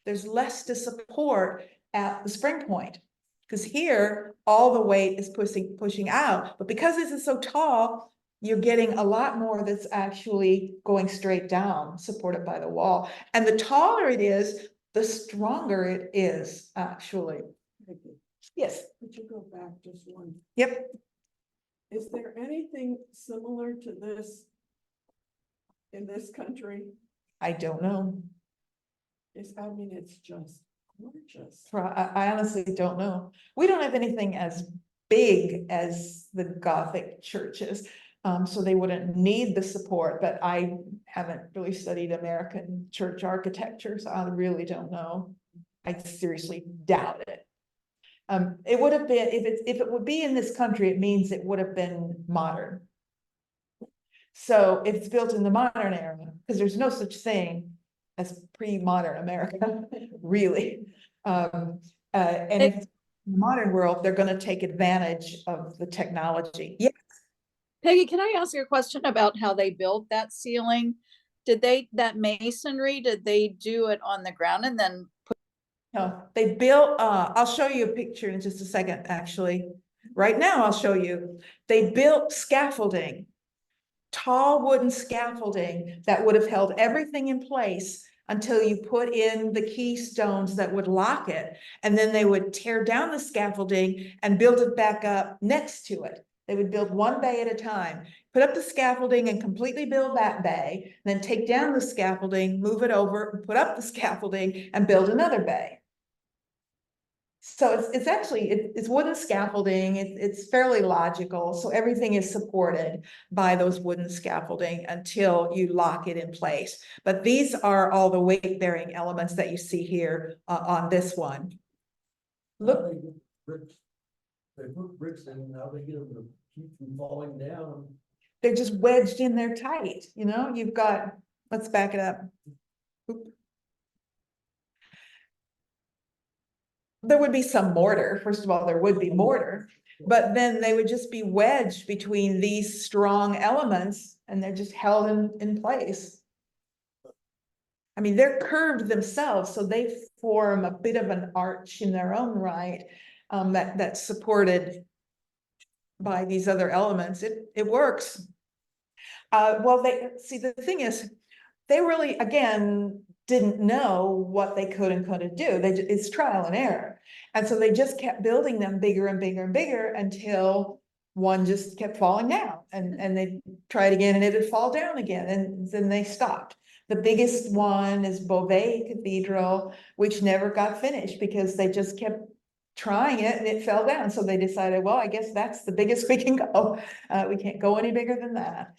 There's less to support at the spring point, because here all the weight is pushing out. But because this is so tall, you're getting a lot more that's actually going straight down, supported by the wall. And the taller it is, the stronger it is, actually. Yes. Could you go back just one? Yep. Is there anything similar to this in this country? I don't know. I mean, it's just gorgeous. I honestly don't know. We don't have anything as big as the Gothic churches. So they wouldn't need the support, but I haven't really studied American church architecture, so I really don't know. I seriously doubt it. It would have been, if it would be in this country, it means it would have been modern. So if it's built in the modern era, because there's no such thing as pre-modern America, really. And if it's in the modern world, they're going to take advantage of the technology. Yeah. Peggy, can I ask you a question about how they built that ceiling? That masonry, did they do it on the ground and then No, they built, I'll show you a picture in just a second, actually. Right now, I'll show you. They built scaffolding, tall wooden scaffolding that would have held everything in place until you put in the keystones that would lock it. And then they would tear down the scaffolding and build it back up next to it. They would build one bay at a time, put up the scaffolding and completely build that bay, then take down the scaffolding, move it over, put up the scaffolding and build another bay. So it's actually, it's wooden scaffolding. It's fairly logical. So everything is supported by those wooden scaffolding until you lock it in place. But these are all the weight bearing elements that you see here on this one. Look. They put bricks in, now they get them to keep from falling down. They're just wedged in there tight, you know, you've got, let's back it up. Oop. There would be some mortar, first of all, there would be mortar, but then they would just be wedged between these strong elements and they're just held in place. I mean, they're curved themselves, so they form a bit of an arch in their own right. That's supported by these other elements. It works. Well, the thing is, they really, again, didn't know what they could and couldn't do. It's trial and error. And so they just kept building them bigger and bigger and bigger until one just kept falling down, and they tried again and it'd fall down again, and then they stopped. The biggest one is Beauvais Cathedral, which never got finished because they just kept trying it and it fell down. So they decided, well, I guess that's the biggest we can go. We can't go any bigger than that.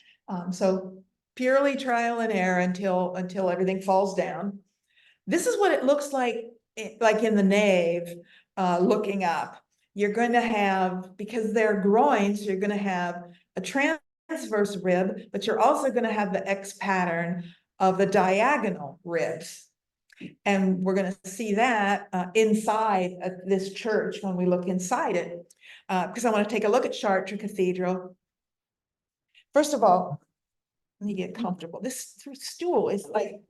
So purely trial and error until everything falls down. This is what it looks like in the nave, looking up. You're going to have, because they're groins, you're going to have a transverse rib, but you're also going to have the X pattern of the diagonal ribs. And we're going to see that inside of this church when we look inside it, because I want to take a look at Chartres Cathedral. First of all, let me get comfortable. This stool is like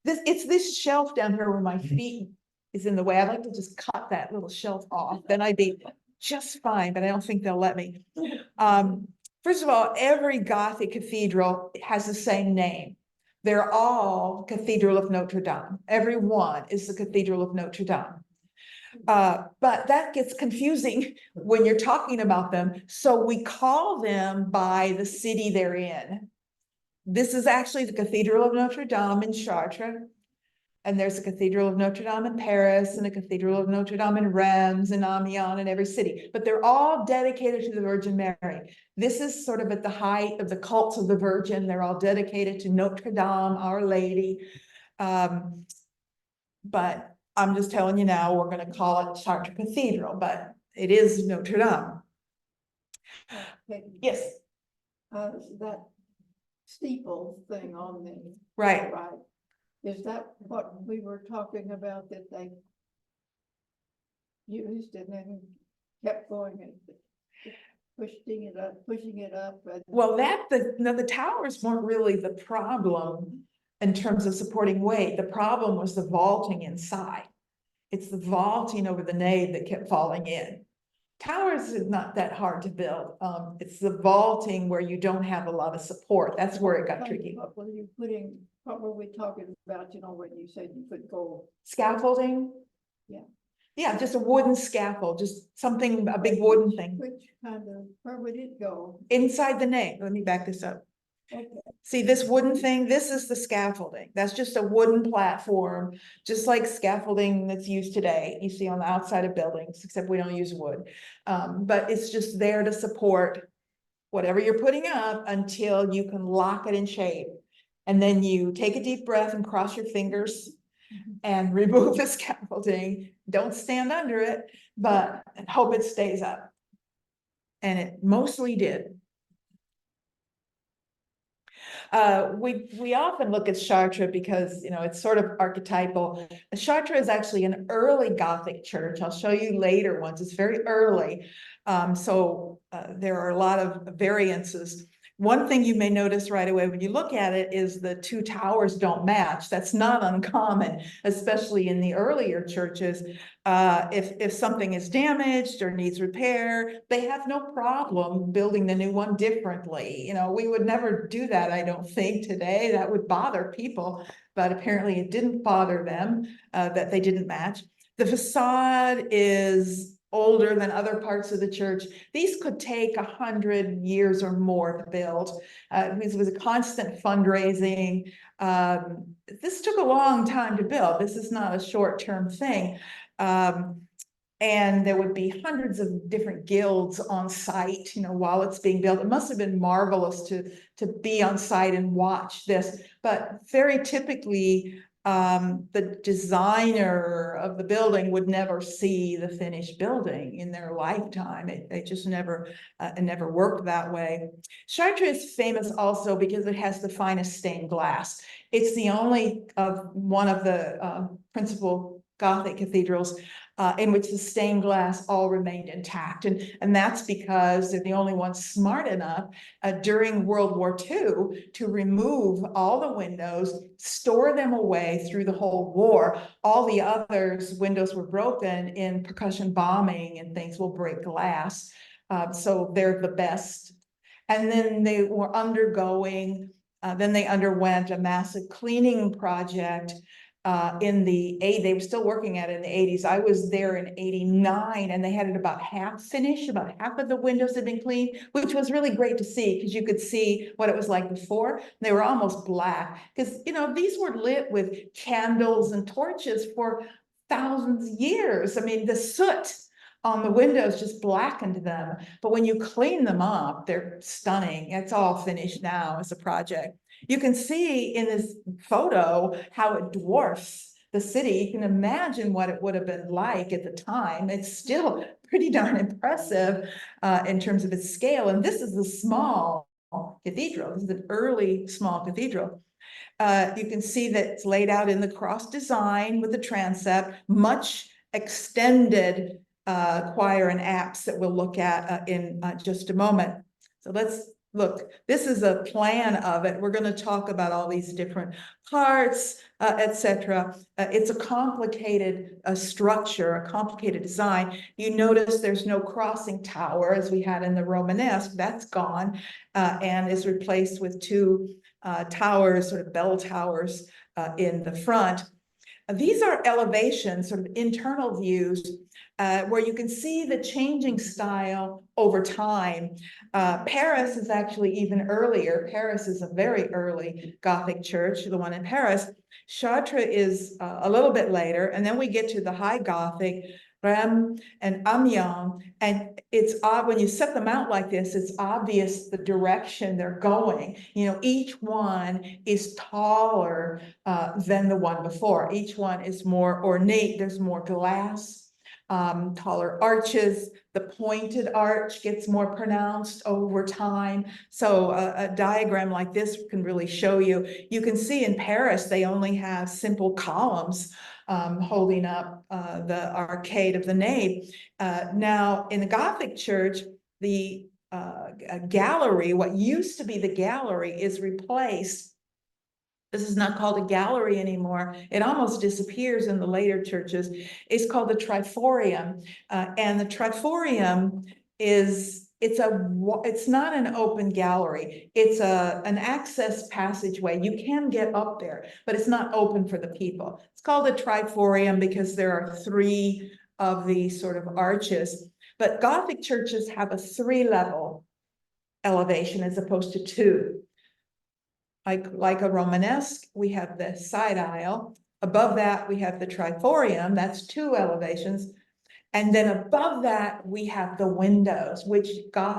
this. It's this shelf down here where my feet is in the way. I'd like to just cut that little shelf off. Then I'd be just fine, but I don't think they'll let me. First of all, every Gothic cathedral has the same name. They're all Cathedral of Notre Dame. Every one is the Cathedral of Notre Dame. But that gets confusing when you're talking about them. So we call them by the city they're in. This is actually the Cathedral of Notre Dame in Chartres. And there's a Cathedral of Notre Dame in Paris and a Cathedral of Notre Dame in Reims and Amiens in every city. But they're all dedicated to the Virgin Mary. This is sort of at the height of the cult of the Virgin. They're all dedicated to Notre Dame, Our Lady. But I'm just telling you now, we're going to call it Chartres Cathedral, but it is Notre Dame. Okay, Yes, that steeple thing on the right. right, is that what we were talking about, that they used and then kept going and pushing it up? And Well, the towers weren't really the problem in terms of supporting weight. The problem was the vaulting inside. It's the vaulting over the nave that kept falling in. Towers is not that hard to build. It's the vaulting where you don't have a lot of support. That's where it got tricky. What were we talking about, when you said you could go? Scaffolding? Yeah. Yeah, just a wooden scaffold, just something, a big wooden thing. Where would it go? Inside the nave. Let me back this up. Okay. See this wooden thing? This is the scaffolding. That's just a wooden platform, just like scaffolding that's used today. You see on the outside of buildings, except we don't use wood. But it's just there to support whatever you're putting up until you can lock it in shape. And then you take a deep breath and cross your fingers and remove the scaffolding. Don't stand under it, but hope it stays up. And it mostly did. We often look at Chartres because, it's sort of archetypal. Chartres is actually an early Gothic church. I'll show you later ones. It's very early. So there are a lot of variances. One thing you may notice right away when you look at it is the two towers don't match. That's not uncommon, especially in the earlier churches. If something is damaged or needs repair, they have no problem building the new one differently. We would never do that, I don't think, today. That would bother people, but apparently it didn't bother them that they didn't match. The facade is older than other parts of the church. These could take 100 years or more to build. It was a constant fundraising. This took a long time to build. This is not a short-term thing. And there would be hundreds of different guilds on site, while it's being built. It must have been marvelous to be on site and watch this. But very typically, the designer of the building would never see the finished building in their lifetime. It just never worked that way. Chartres is famous also because it has the finest stained glass. It's the only one of the principal Gothic cathedrals in which the stained glass all remained intact. And that's because they're the only ones smart enough during World War II to remove all the windows, store them away through the whole war. All the others, windows were broken in percussion bombing and things will break glass. So they're the best. And then they were undergoing, then they underwent a massive cleaning project they were still working at it in the 80s. I was there in 89 and they had it about half finished, about half of the windows had been cleaned, which was really great to see because you could see what it was like before. They were almost black because, you know, these were lit with candles and torches for thousands of years. I mean, the soot on the windows just blackened them. But when you clean them up, they're stunning. It's all finished now as a project. You can see in this photo how it dwarfs the city. You can imagine what it would have been like at the time. It's still pretty darn impressive in terms of its scale. And this is a small cathedral. This is an early small cathedral. You can see that it's laid out in the cross design with the transept, much extended choir and apse that we'll look at in just a moment. So let's look. This is a plan of it. We're going to talk about all these different parts, etc. It's a complicated structure, a complicated design. You notice there's no crossing tower as we had in the Romanesque. That's gone and is replaced with two towers, sort of bell towers in the front. These are elevations, sort of internal views, where you can see the changing style over time. Paris is actually even earlier. Paris is a very early Gothic church, the one in Paris. Chartres is a little bit later, and then we get to the High Gothic, Rheims and Amiens, and it's odd when you set them out like this, it's obvious the direction they're going. You know, each one is taller than the one before. Each one is more ornate. There's more glass, taller arches. The pointed arch gets more pronounced over time. So a diagram like this can really show you. You can see in Paris, they only have simple columns holding up the arcade of the nave. Now, in the Gothic church, the gallery, what used to be the gallery, is replaced. This is not called a gallery anymore. It almost disappears in the later churches. It's called the triforium. And the triforium is, it's not an open gallery. It's an access passageway. You can get up there, but it's not open for the people. It's called a triforium because there are three of these sort of arches. But Gothic churches have a 3-level elevation as opposed to 2. Like a Romanesque, we have the side aisle. Above that, we have the triforium. That's 2 elevations. And then above that, we have the windows, which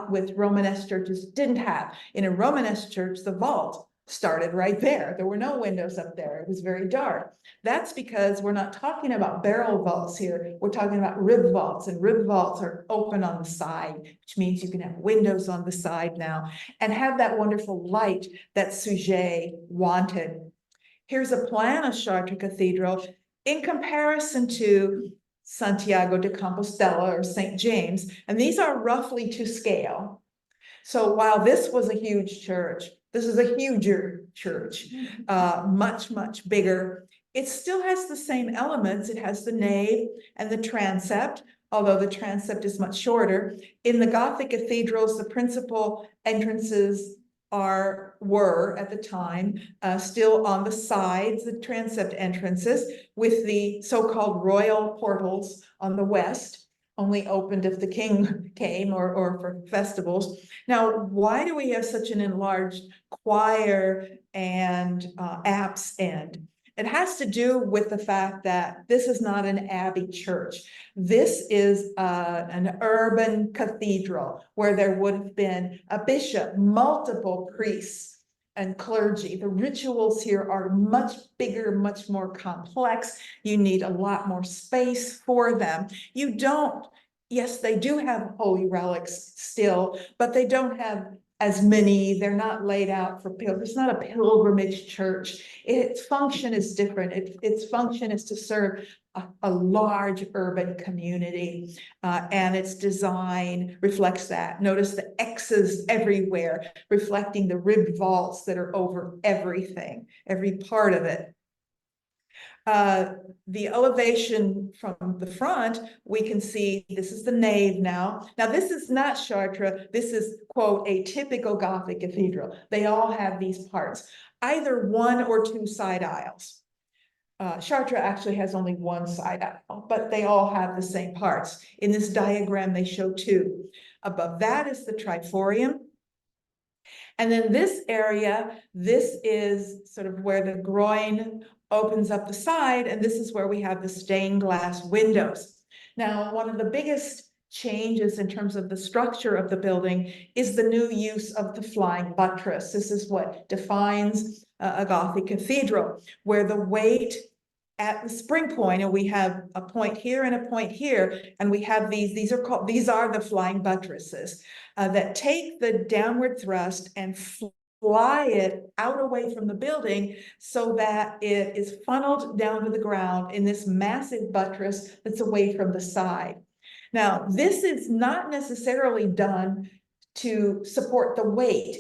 with Romanesque churches didn't have. In a Romanesque church, the vault started right there. There were no windows up there. It was very dark. That's because we're not talking about barrel vaults here. We're talking about rib vaults, and rib vaults are open on the side, which means you can have windows on the side now and have that wonderful light that Suger wanted. Here's a plan of Chartres Cathedral in comparison to Santiago de Compostela or St. James, and these are roughly to scale. So while this was a huge church, this is a huger church, much, much bigger. It still has the same elements. It has the nave and the transept, although the transept is much shorter. In the Gothic cathedrals, the principal entrances were at the time still on the sides, the transept entrances, with the so-called royal portals on the west, only opened if the king came or for festivals. Now, why do we have such an enlarged choir and apse end? It has to do with the fact that this is not an abbey church. This is an urban cathedral where there would have been a bishop, multiple priests, and clergy. The rituals here are much bigger, much more complex. You need a lot more space for them. You don't, yes, they do have holy relics still, but they don't have as many. They're not laid out for pilgrims. It's not a pilgrimage church. Its function is different. Its function is to serve a large urban community, and its design reflects that. Notice the X's everywhere, reflecting the ribbed vaults that are over everything, every part of it. The elevation from the front, we can see this is the nave now. Now, this is not Chartres. This is, quote, a typical Gothic cathedral. They all have these parts, either 1 or 2 side aisles. Chartres actually has only one side out, but they all have the same parts. In this diagram, they show two. Above that is the triforium. And then this area, this is sort of where the groin opens up the side, and this is where we have the stained glass windows. Now, one of the biggest changes in terms of the structure of the building is the new use of the flying buttress. This is what defines a Gothic cathedral, where the weight at the spring point, and we have a point here and a point here, and we have these are the flying buttresses that take the downward thrust and fly it out away from the building so that it is funneled down to the ground in this massive buttress that's away from the side. Now, this is not necessarily done to support the weight.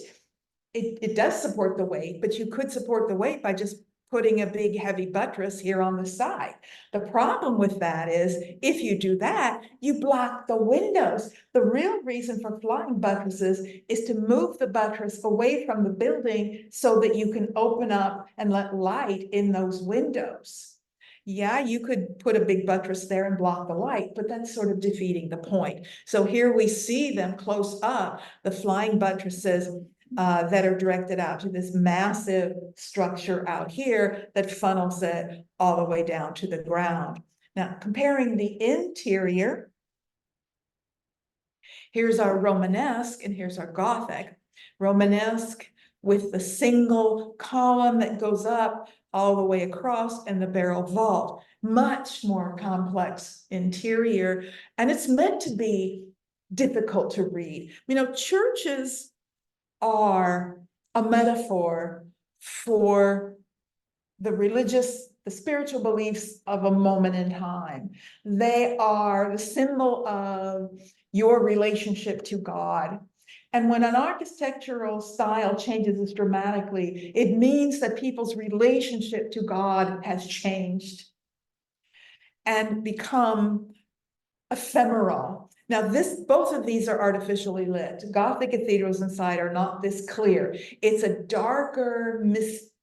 It does support the weight, but you could support the weight by just putting a big heavy buttress here on the side. The problem with that is if you do that, you block the windows. The real reason for flying buttresses is to move the buttress away from the building so that you can open up and let light in those windows. Yeah, you could put a big buttress there and block the light, but that's sort of defeating the point. So here we see them close up, the flying buttresses that are directed out to this massive structure out here that funnels it all the way down to the ground. Now, comparing the interior, here's our Romanesque and here's our Gothic. Romanesque with the single column that goes up all the way across and the barrel vault. Much more complex interior, and it's meant to be difficult to read. You know, churches are a metaphor for the spiritual beliefs of a moment in time. They are the symbol of your relationship to God. And when an architectural style changes dramatically, it means that people's relationship to God has changed and become ephemeral. Now, both of these are artificially lit. Gothic cathedrals inside are not this clear. It's a darker,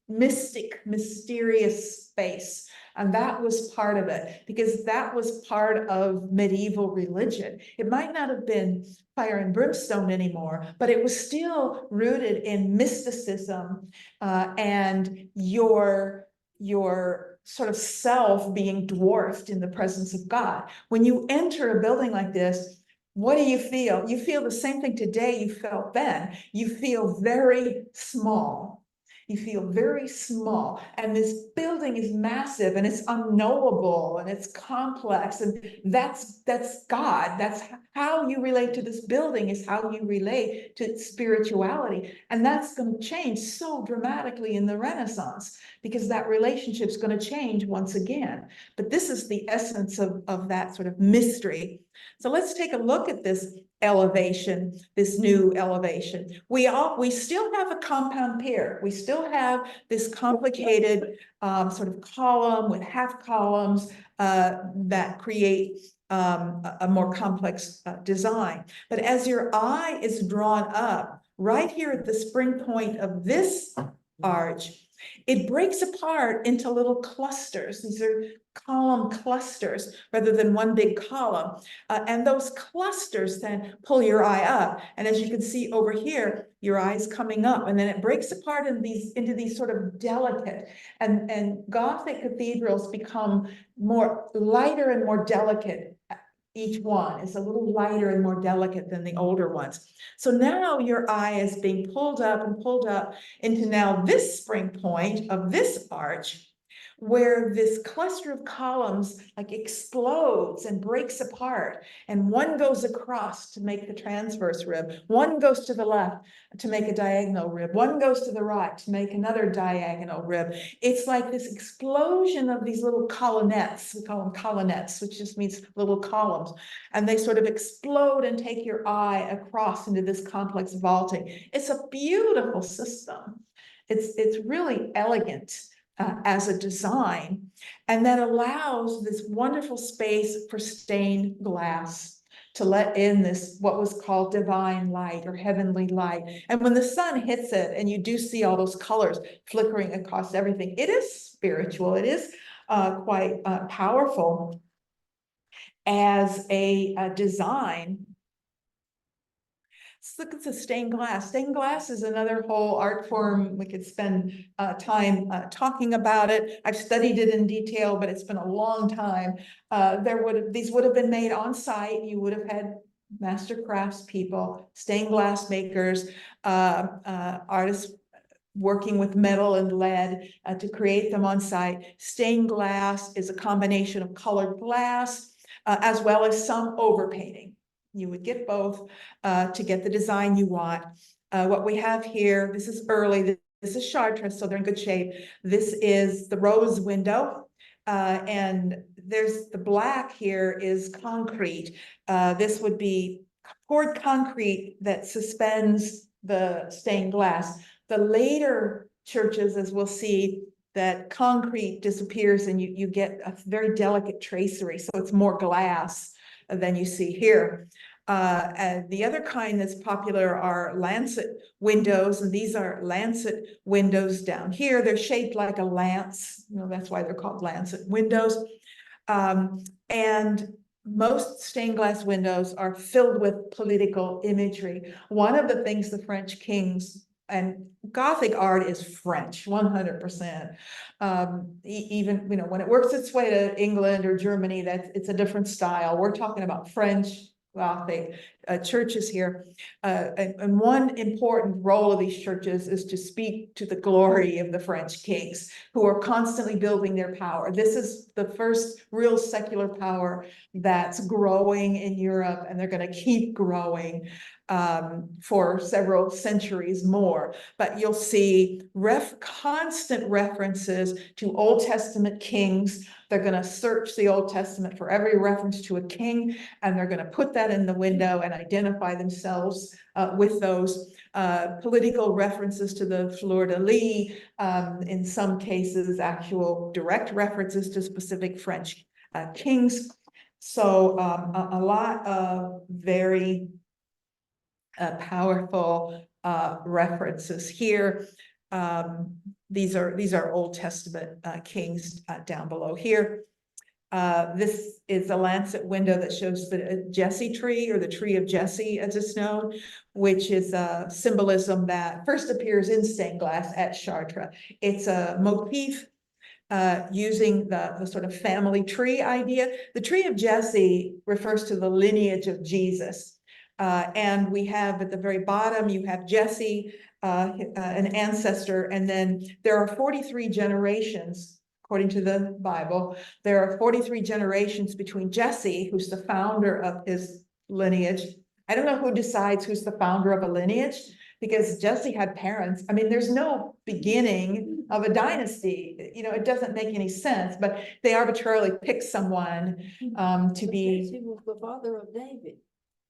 mystic, mysterious space. And that was part of it, because that was part of medieval religion. It might not have been fire and brimstone anymore, but it was still rooted in mysticism and your sort of self being dwarfed in the presence of God. When you enter a building like this, what do you feel? You feel the same thing today you felt then. You feel very small. You feel very small. And this building is massive and it's unknowable and it's complex. And that's God. That's how you relate to this building, is how you relate to spirituality. And that's going to change so dramatically in the Renaissance, because that relationship is going to change once again. But this is the essence of that sort of mystery. So let's take a look at this elevation, this new elevation. We still have a compound pier. We still have this complicated sort of column with half columns that create a more complex design. But as your eye is drawn up, right here at the spring point of this arch, it breaks apart into little clusters. These are column clusters rather than one big column. And those clusters then pull your eye up. And as you can see over here, your eye's coming up, and then it breaks apart into these sort of delicate, and Gothic cathedrals become more lighter and more delicate. Each one is a little lighter and more delicate than the older ones. So now your eye is being pulled up and pulled up into now this spring point of this arch, where this cluster of columns like explodes and breaks apart, and one goes across to make the transverse rib, one goes to the left to make a diagonal rib, one goes to the right to make another diagonal rib. It's like this explosion of these little colonnettes. We call them colonnettes, which just means little columns, and they sort of explode and take your eye across into this complex vaulting. It's a beautiful system. It's really elegant as a design, and that allows this wonderful space for stained glass to let in this, what was called divine light or heavenly light. And when the sun hits it and you do see all those colors flickering across everything, it is spiritual. It is quite powerful as a design. Let's look at the stained glass. Stained glass is another whole art form. We could spend time talking about it. I've studied it in detail, but it's been a long time. These would have been made on site. You would have had master crafts people, stained glass makers, artists working with metal and lead to create them on site. Stained glass is a combination of colored glass as well as some overpainting. You would get both to get the design you want. What we have here, this is early, this is Chartres, so they're in good shape. This is the rose window, and there's the black here is concrete. This would be poured concrete that suspends the stained glass. The later churches, as we'll see, that concrete disappears and you get a very delicate tracery, so it's more glass than you see here. And the other kind that's popular are lancet windows, and these are lancet windows down here. They're shaped like a lance, that's why they're called lancet windows. And most stained glass windows are filled with political imagery. One of the things the French kings, and Gothic art is French, 100%. Even, when it works its way to England or Germany, it's a different style. We're talking about French Gothic churches here. And one important role of these churches is to speak to the glory of the French kings who are constantly building their power. This is the first real secular power that's growing in Europe, and they're going to keep growing for several centuries more. But you'll see constant references to Old Testament kings. They're going to search the Old Testament for every reference to a king, and they're going to put that in the window and identify themselves with those political references to the fleur-de-lis, in some cases, actual direct references to specific French kings. So a lot of very powerful references here. These are Old Testament kings down below here. This is a lancet window that shows the Jesse tree, or the tree of Jesse as it's known, which is a symbolism that first appears in stained glass at Chartres. It's a motif using the sort of family tree idea. The tree of Jesse refers to the lineage of Jesus. And we have at the very bottom, you have Jesse, an ancestor, and then there are 43 generations, according to the Bible. There are 43 generations between Jesse, who's the founder of his lineage. I don't know who decides who's the founder of a lineage, because Jesse had parents. I mean, there's no beginning of a dynasty. It doesn't make any sense, but they arbitrarily pick someone to be. Jesse was the father of David.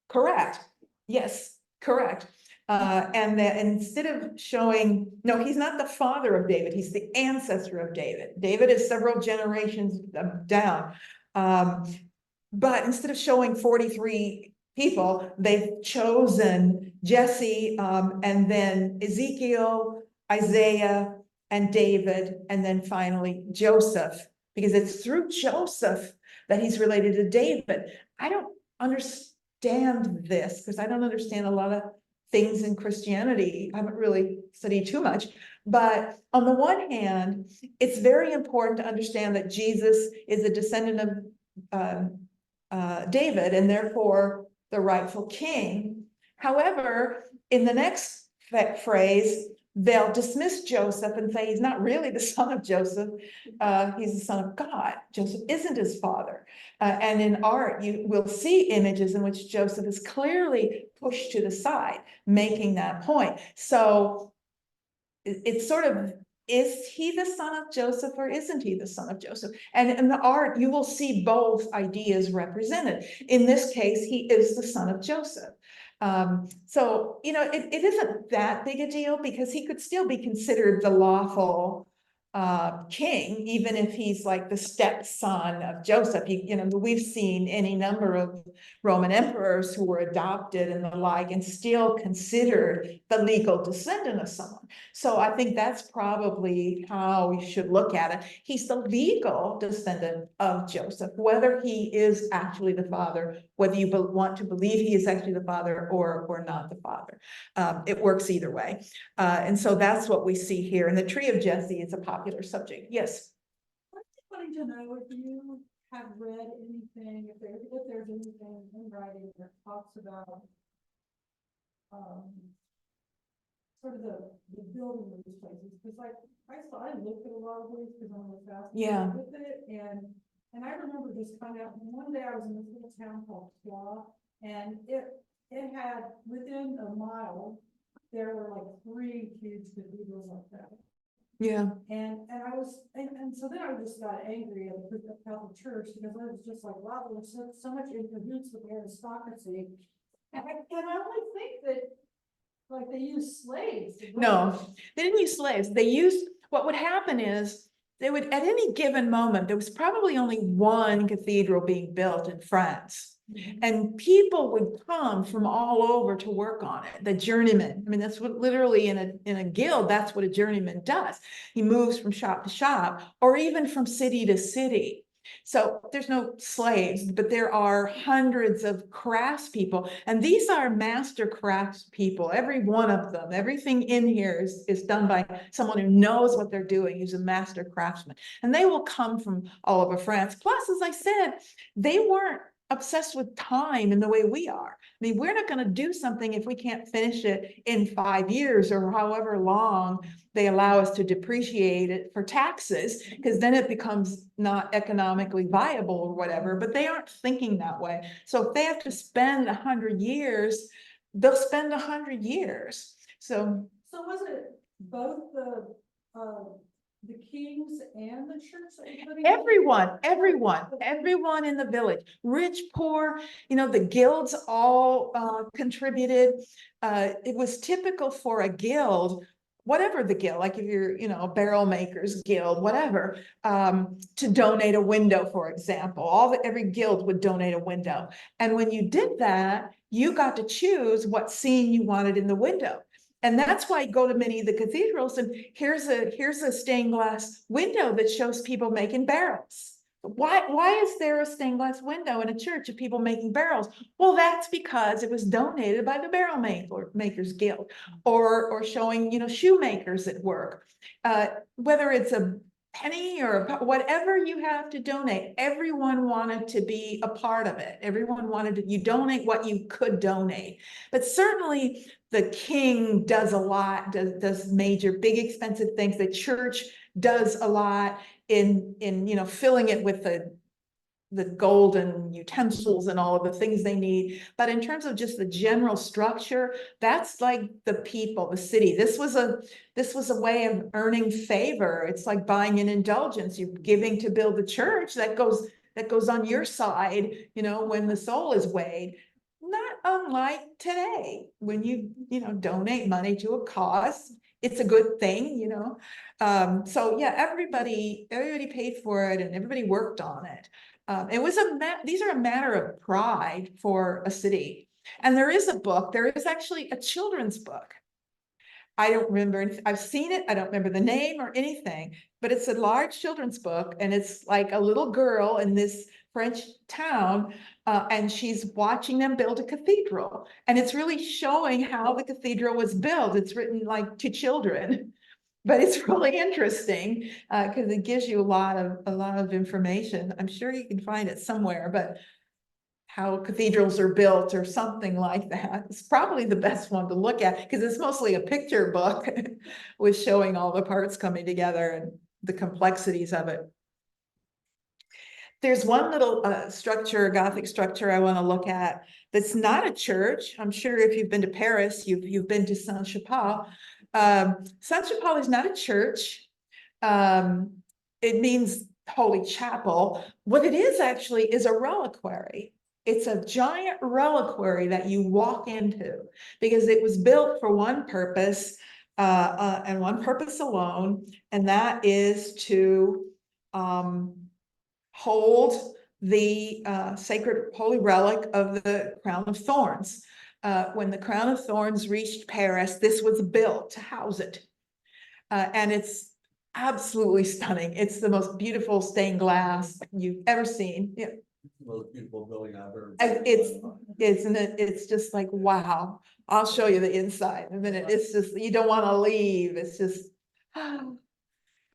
Correct. Yes, correct. And that instead of showing, no, he's not the father of David, he's the ancestor of David. David is several generations down. But instead of showing 43 people, they've chosen Jesse, and then Ezekiel, Isaiah, and David, and then finally Joseph, because it's through Joseph that he's related to David. I don't understand this because I don't understand a lot of things in Christianity. I haven't really studied too much, but on the one hand, it's very important to understand that Jesus is a descendant of David and therefore the rightful king. However, in the next phrase, they'll dismiss Joseph and say he's not really the son of Joseph. He's the son of God. Joseph isn't his father. And in art, you will see images in which Joseph is clearly pushed to the side, making that point. So it's sort of, is he the son of Joseph or isn't he the son of Joseph? And in the art, you will see both ideas represented. In this case, he is the son of Joseph. So, it isn't that big a deal because he could still be considered the lawful king, even if he's like the stepson of Joseph. We've seen any number of Roman emperors who were adopted and the like and still considered the legal descendant of someone. So I think that's probably how we should look at it. He's the legal descendant of Joseph, whether he is actually the father, whether you want to believe he is actually the father or not the father. It works either way. And so that's what we see here. And the tree of Jesse is a popular subject. Yes. I'm just wanting to know if you have read anything, if there's anything in writing that talks about sort of the building of these places, because like I looked at a lot of ways because I'm Yeah. fascinated with it, and I remember just finding out one day I was in this little town called Pla, and it had within a mile there were like 3 huge cathedrals like that. Yeah. And so then I just got angry at the Catholic Church because I was just like, wow, there's so much in cahoots with the aristocracy. And I only think that like they use slaves. No, they didn't use slaves. They used, what would happen is they would, at any given moment, there was probably only one cathedral being built in France. And people would come from all over to work on it. The journeyman, I mean, that's what literally in a guild, that's what a journeyman does. He moves from shop to shop or even from city to city. So there's no slaves, but there are hundreds of craftspeople, and these are master craftspeople. Every one of them, everything in here is done by someone who knows what they're doing, who's a master craftsman. And they will come from all over France. Plus, as I said, they weren't obsessed with time in the way we are. I mean, we're not going to do something if we can't finish it in 5 years or however long they allow us to depreciate it for taxes, because then it becomes not economically viable or whatever, but they aren't thinking that way. So if they have to spend 100 years, they'll spend 100 years. So was it both the kings and the church? Everyone in the village, rich, poor, the guilds all contributed. It was typical for a guild, whatever the guild, like if you're, a barrel makers guild, whatever, to donate a window, for example. Every guild would donate a window. And when you did that, you got to choose what scene you wanted in the window. And that's why I go to many of the cathedrals, and here's a stained glass window that shows people making barrels. Why is there a stained glass window in a church of people making barrels? Well, that's because it was donated by the Barrel Makers Guild, or showing, shoemakers at work. Whether it's a penny or whatever you have to donate, everyone wanted to be a part of it. Everyone wanted to, you donate what you could donate. But certainly the king does a lot, does major, big, expensive things. The church does a lot in filling it with the golden utensils and all of the things they need. But in terms of just the general structure, that's like the people, the city. This was a way of earning favor. It's like buying an indulgence. You're giving to build the church that goes on your side, when the soul is weighed. Not unlike today, when you donate money to a cause, it's a good thing, So yeah, everybody paid for it and everybody worked on it. It was these are a matter of pride for a city. And there is a book, there is actually a children's book. I don't remember, I've seen it, I don't remember the name or anything, but it's a large children's book, and it's like a little girl in this French town, and she's watching them build a cathedral. And it's really showing how the cathedral was built. It's written like to children. But it's really interesting because it gives you a lot of information. I'm sure you can find it somewhere, but how cathedrals are built or something like that. It's probably the best one to look at because it's mostly a picture book with showing all the parts coming together and the complexities of it. There's one little structure, Gothic structure I want to look at that's not a church. I'm sure if you've been to Paris, you've been to Saint-Chapelle. Saint-Chapelle is not a church. It means holy chapel. What it is actually is a reliquary. It's a giant reliquary that you walk into because it was built for one purpose and one purpose alone, and that is to hold the sacred holy relic of the crown of thorns. When the crown of thorns reached Paris, this was built to house it. And it's absolutely stunning. It's the most beautiful stained glass you've ever seen. Yeah, The most beautiful building I've ever. and isn't it? It's just like, wow. I'll show you the inside in a minute. It's just, you don't want to leave. It's just, and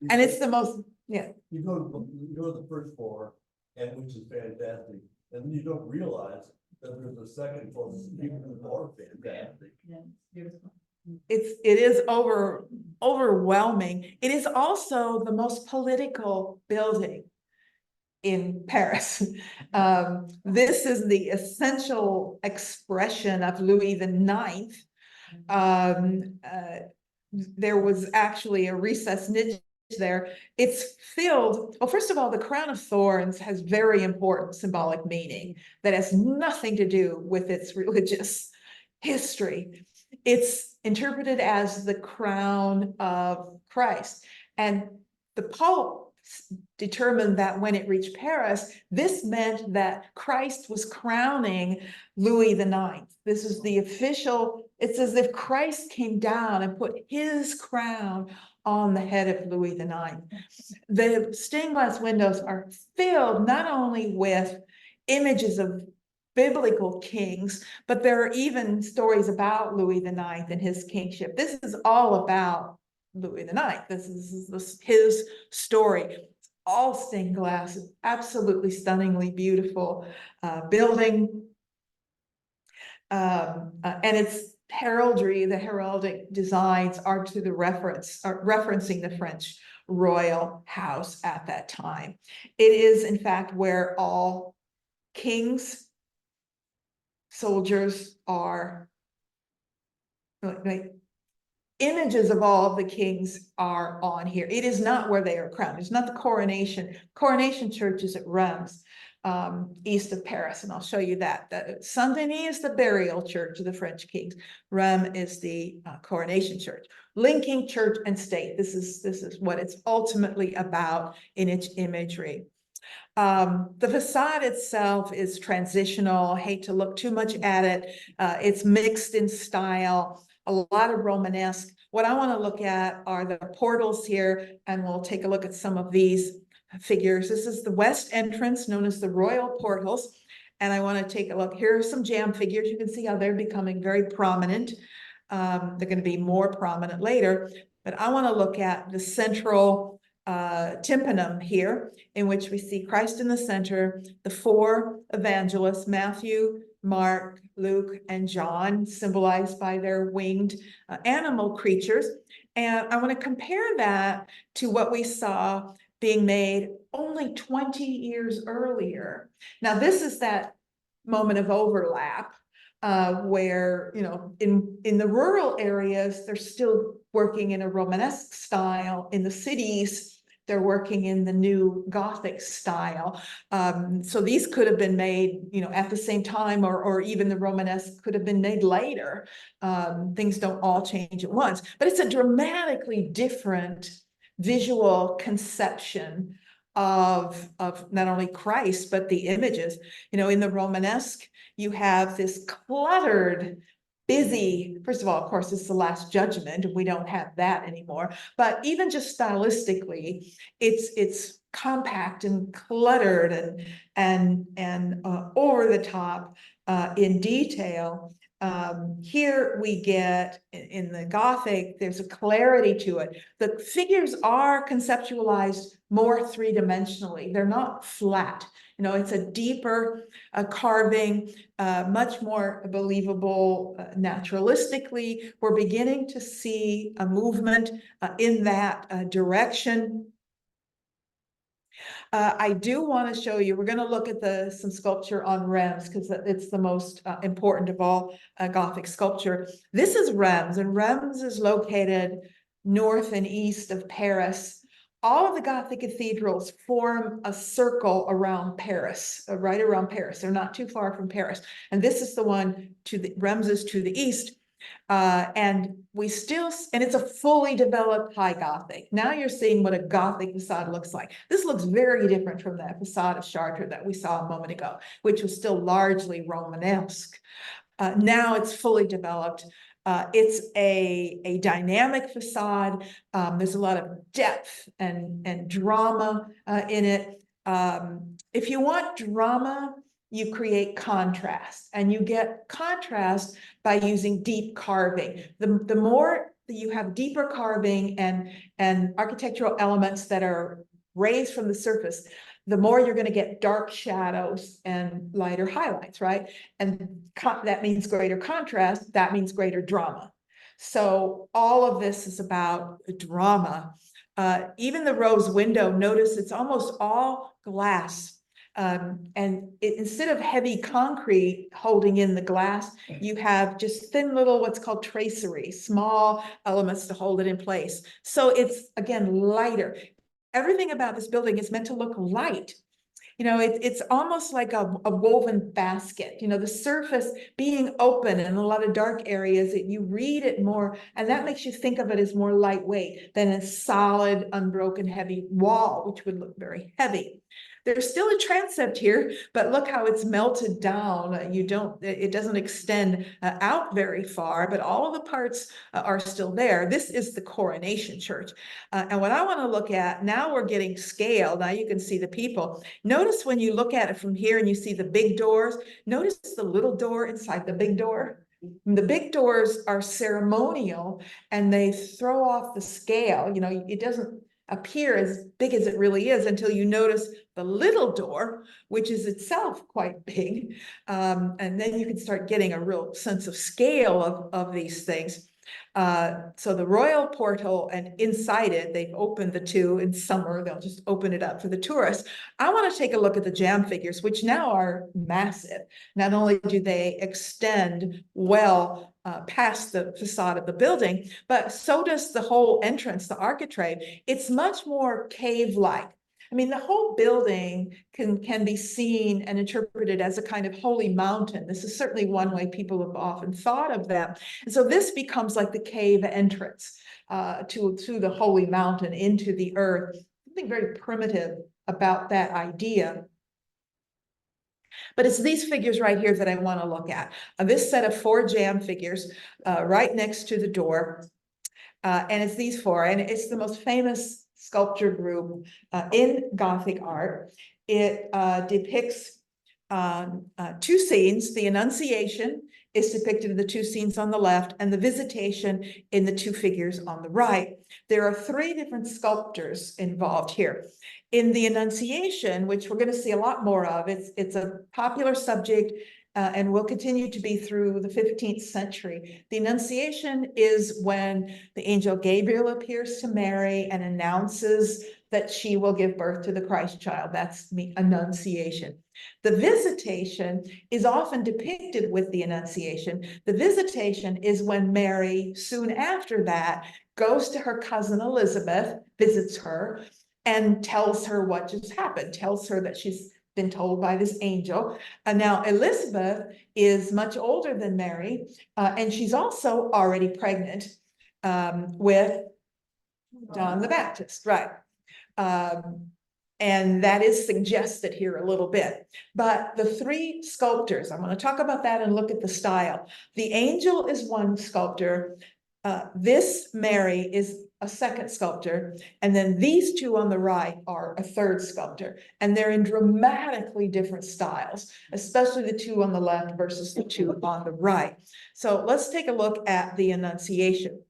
it's the most, yeah. You go to the first floor, and which is fantastic, and then you don't realize that there's a second floor that's even more fantastic. Yeah, beautiful. It is overwhelming. It is also the most political building in Paris. This is the essential expression of Louis IX. There was actually a recessed niche there. It's filled, well, first of all, the crown of thorns has very important symbolic meaning that has nothing to do with its religious history. It's interpreted as the crown of Christ. And the Pope determined that when it reached Paris, this meant that Christ was crowning Louis IX. This is the official, it's as if Christ came down and put his crown on the head of Louis IX. The stained glass windows are filled not only with images of biblical kings, but there are even stories about Louis IX and his kingship. This is all about Louis IX. This is his story. All stained glass, absolutely stunningly beautiful building. And its heraldry, the heraldic designs are to the referencing the French royal house at that time. It is, in fact, where all kings, soldiers are, like, images of all of the kings are on here. It is not where they are crowned. It's not the coronation. Coronation church is at Reims, east of Paris, and I'll show you that. Saint Denis is the burial church of the French kings. Reims is the coronation church. Linking church and state. This is what it's ultimately about in its imagery. The facade itself is transitional. I hate to look too much at it. It's mixed in style, a lot of Romanesque. What I want to look at are the portals here, and we'll take a look at some of these figures. This is the west entrance, known as the royal portals. And I want to take a look. Here are some jam figures. You can see how they're becoming very prominent. They're going to be more prominent later. But I want to look at the central tympanum here, in which we see Christ in the center, the four evangelists, Matthew, Mark, Luke, and John, symbolized by their winged animal creatures. And I want to compare that to what we saw being made only 20 years earlier. Now, this is that moment of overlap where, you know, in the rural areas, they're still working in a Romanesque style. In the cities, they're working in the new Gothic style. So these could have been made, you know, at the same time, or even the Romanesque could have been made later. Things don't all change at once, but it's a dramatically different visual conception of not only Christ, but the images. You know, in the Romanesque, you have this cluttered, busy, first of all, of course, it's the Last Judgment, and we don't have that anymore. But even just stylistically, it's compact and cluttered and over the top in detail. Here we get in the Gothic, there's a clarity to it. The figures are conceptualized more three-dimensionally. They're not flat. You know, it's a deeper carving, much more believable naturalistically. We're beginning to see a movement in that direction. I do want to show you, we're going to look at some sculpture on Reims, because it's the most important of all Gothic sculpture. This is Reims, and Reims is located north and east of Paris. All of the Gothic cathedrals form a circle around Paris, right around Paris. They're not too far from Paris. And this is the one Reims is to the east. And it's a fully developed high Gothic. Now you're seeing what a Gothic facade looks like. This looks very different from that facade of Chartres that we saw a moment ago, which was still largely Romanesque. Now it's fully developed. It's a dynamic facade. There's a lot of depth and drama in it. If you want drama, you create contrast, and you get contrast by using deep carving. The more you have deeper carving and architectural elements that are raised from the surface, the more you're going to get dark shadows and lighter highlights, right? And that means greater contrast, that means greater drama. So all of this is about drama. Even the rose window, notice it's almost all glass. Instead of heavy concrete holding in the glass, you have just thin little, what's called tracery, small elements to hold it in place. So it's, again, lighter. Everything about this building is meant to look light. You know, it's almost like a woven basket, you know, the surface being open and a lot of dark areas that you read it more, and that makes you think of it as more lightweight than a solid, unbroken, heavy wall, which would look very heavy. There's still a transept here, but look how it's melted down. It doesn't extend out very far, but all of the parts are still there. This is the coronation church. And what I want to look at, now we're getting scale. Now you can see the people. Notice when you look at it from here and you see the big doors, notice the little door inside the big door. The big doors are ceremonial and they throw off the scale. You know, it doesn't appear as big as it really is until you notice the little door, which is itself quite big. And then you can start getting a real sense of scale of these things. So the royal portal, and inside it, they've opened the two in summer. They'll just open it up for the tourists. I want to take a look at the jamb figures, which now are massive. Not only do they extend well past the facade of the building, but so does the whole entrance, the architrave. It's much more cave-like. I mean, the whole building can be seen and interpreted as a kind of holy mountain. This is certainly one way people have often thought of them. And so this becomes like the cave entrance to the holy mountain into the earth. Something very primitive about that idea. But it's these figures right here that I want to look at. This set of 4 jamb figures right next to the door. And it's these 4, and it's the most famous sculpture group in Gothic art. It depicts 2 scenes. The Annunciation is depicted in the 2 scenes on the left, and the Visitation in the 2 figures on the right. There are 3 different sculptors involved here. In the Annunciation, which we're going to see a lot more of, it's a popular subject and will continue to be through the 15th century. The Annunciation is when the angel Gabriel appears to Mary and announces that she will give birth to the Christ child. That's the Annunciation. The Visitation is often depicted with the Annunciation. The Visitation is when Mary, soon after that, goes to her cousin Elizabeth, visits her, and tells her what just happened, tells her that she's been told by this angel. And now Elizabeth is much older than Mary, and she's also already pregnant with John the Baptist, right? And that is suggested here a little bit. But the 3 sculptors, I'm going to talk about that and look at the style. The angel is one sculptor. This Mary is a second sculptor, and then these 2 on the right are a third sculptor, and they're in dramatically different styles, especially the 2 on the left versus the 2 on the right. So let's take a look at the Annunciation.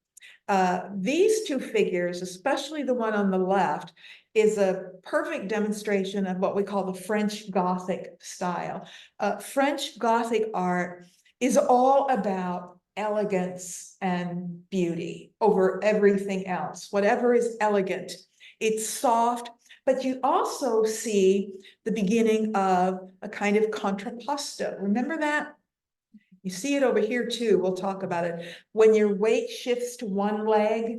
These 2 figures, especially the one on the left, is a perfect demonstration of what we call the French Gothic style. French Gothic art is all about elegance and beauty over everything else. Whatever is elegant, it's soft, but you also see the beginning of a kind of contrapposto. Remember that? You see it over here too. We'll talk about it. When your weight shifts to one leg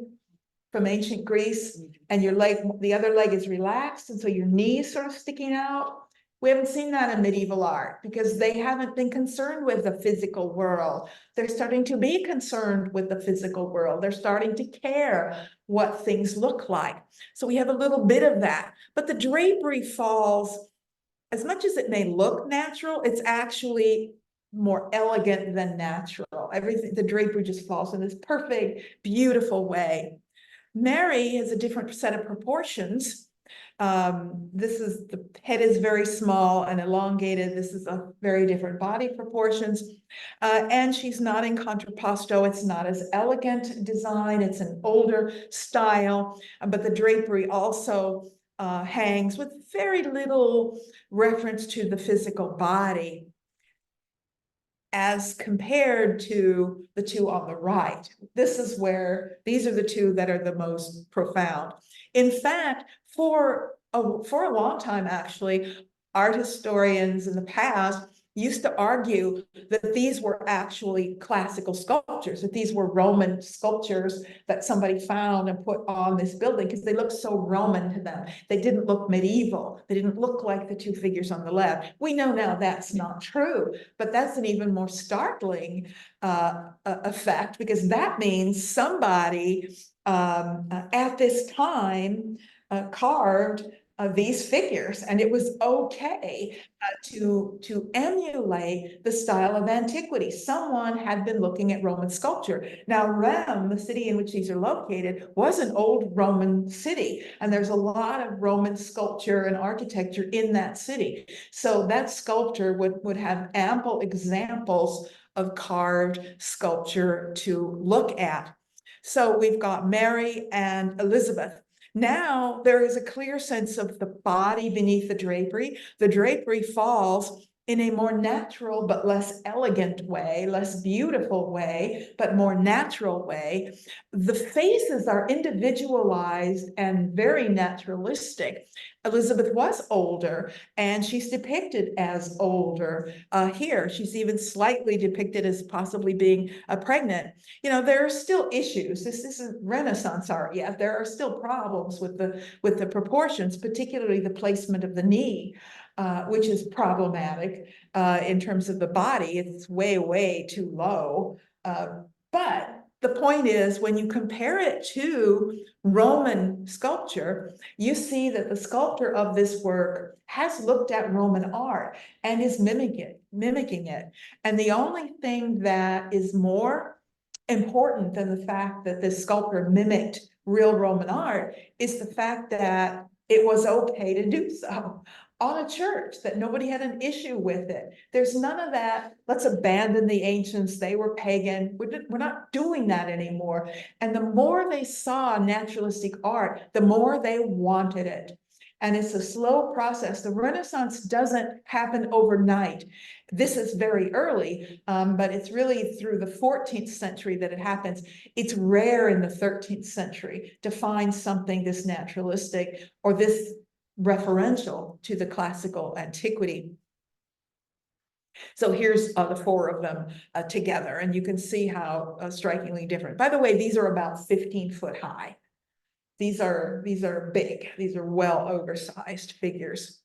from ancient Greece and your leg, the other leg is relaxed, and so your knee is sort of sticking out. We haven't seen that in medieval art because they haven't been concerned with the physical world. They're starting to be concerned with the physical world. They're starting to care what things look like. So we have a little bit of that, but the drapery falls, as much as it may look natural, it's actually more elegant than natural. Everything, the drapery just falls in this perfect, beautiful way. Mary has a different set of proportions. This is, the head is very small and elongated. This is a very different body proportions. And she's not in contrapposto. It's not as elegant design. It's an older style, but the drapery also hangs with very little reference to the physical body as compared to the two on the right. This is where, these are the two that are the most profound. In fact, for a long time, actually, art historians in the past used to argue that these were actually classical sculptures, that these were Roman sculptures that somebody found and put on this building because they looked so Roman to them. They didn't look medieval. They didn't look like the two figures on the left. We know now that's not true, but that's an even more startling effect, because that means somebody at this time carved these figures, and it was okay to emulate the style of antiquity. Someone had been looking at Roman sculpture. Now, Rome, the city in which these are located, was an old Roman city, and there's a lot of Roman sculpture and architecture in that city. So that sculptor would have ample examples of carved sculpture to look at. So we've got Mary and Elizabeth. Now there is a clear sense of the body beneath the drapery. The drapery falls in a more natural but less elegant way, less beautiful way, but more natural way. The faces are individualized and very naturalistic. Elizabeth was older, and she's depicted as older. Here, she's even slightly depicted as possibly being pregnant. You know, there are still issues. This isn't Renaissance art yet. There are still problems with the proportions, particularly the placement of the knee, which is problematic in terms of the body. It's way, way too low. But the point is, when you compare it to Roman sculpture, you see that the sculptor of this work has looked at Roman art and is mimicking it. And the only thing that is more important than the fact that this sculptor mimicked real Roman art is the fact that it was okay to do so on a church, that nobody had an issue with it. There's none of that, let's abandon the ancients, they were pagan. We're not doing that anymore. And the more they saw naturalistic art, the more they wanted it. And it's a slow process. The Renaissance doesn't happen overnight. This is very early, but it's really through the 14th century that it happens. It's rare in the 13th century to find something this naturalistic or this referential to the classical antiquity. So here's the four of them together, and you can see how strikingly different. By the way, these are about 15 foot high. These are big. These are well oversized figures.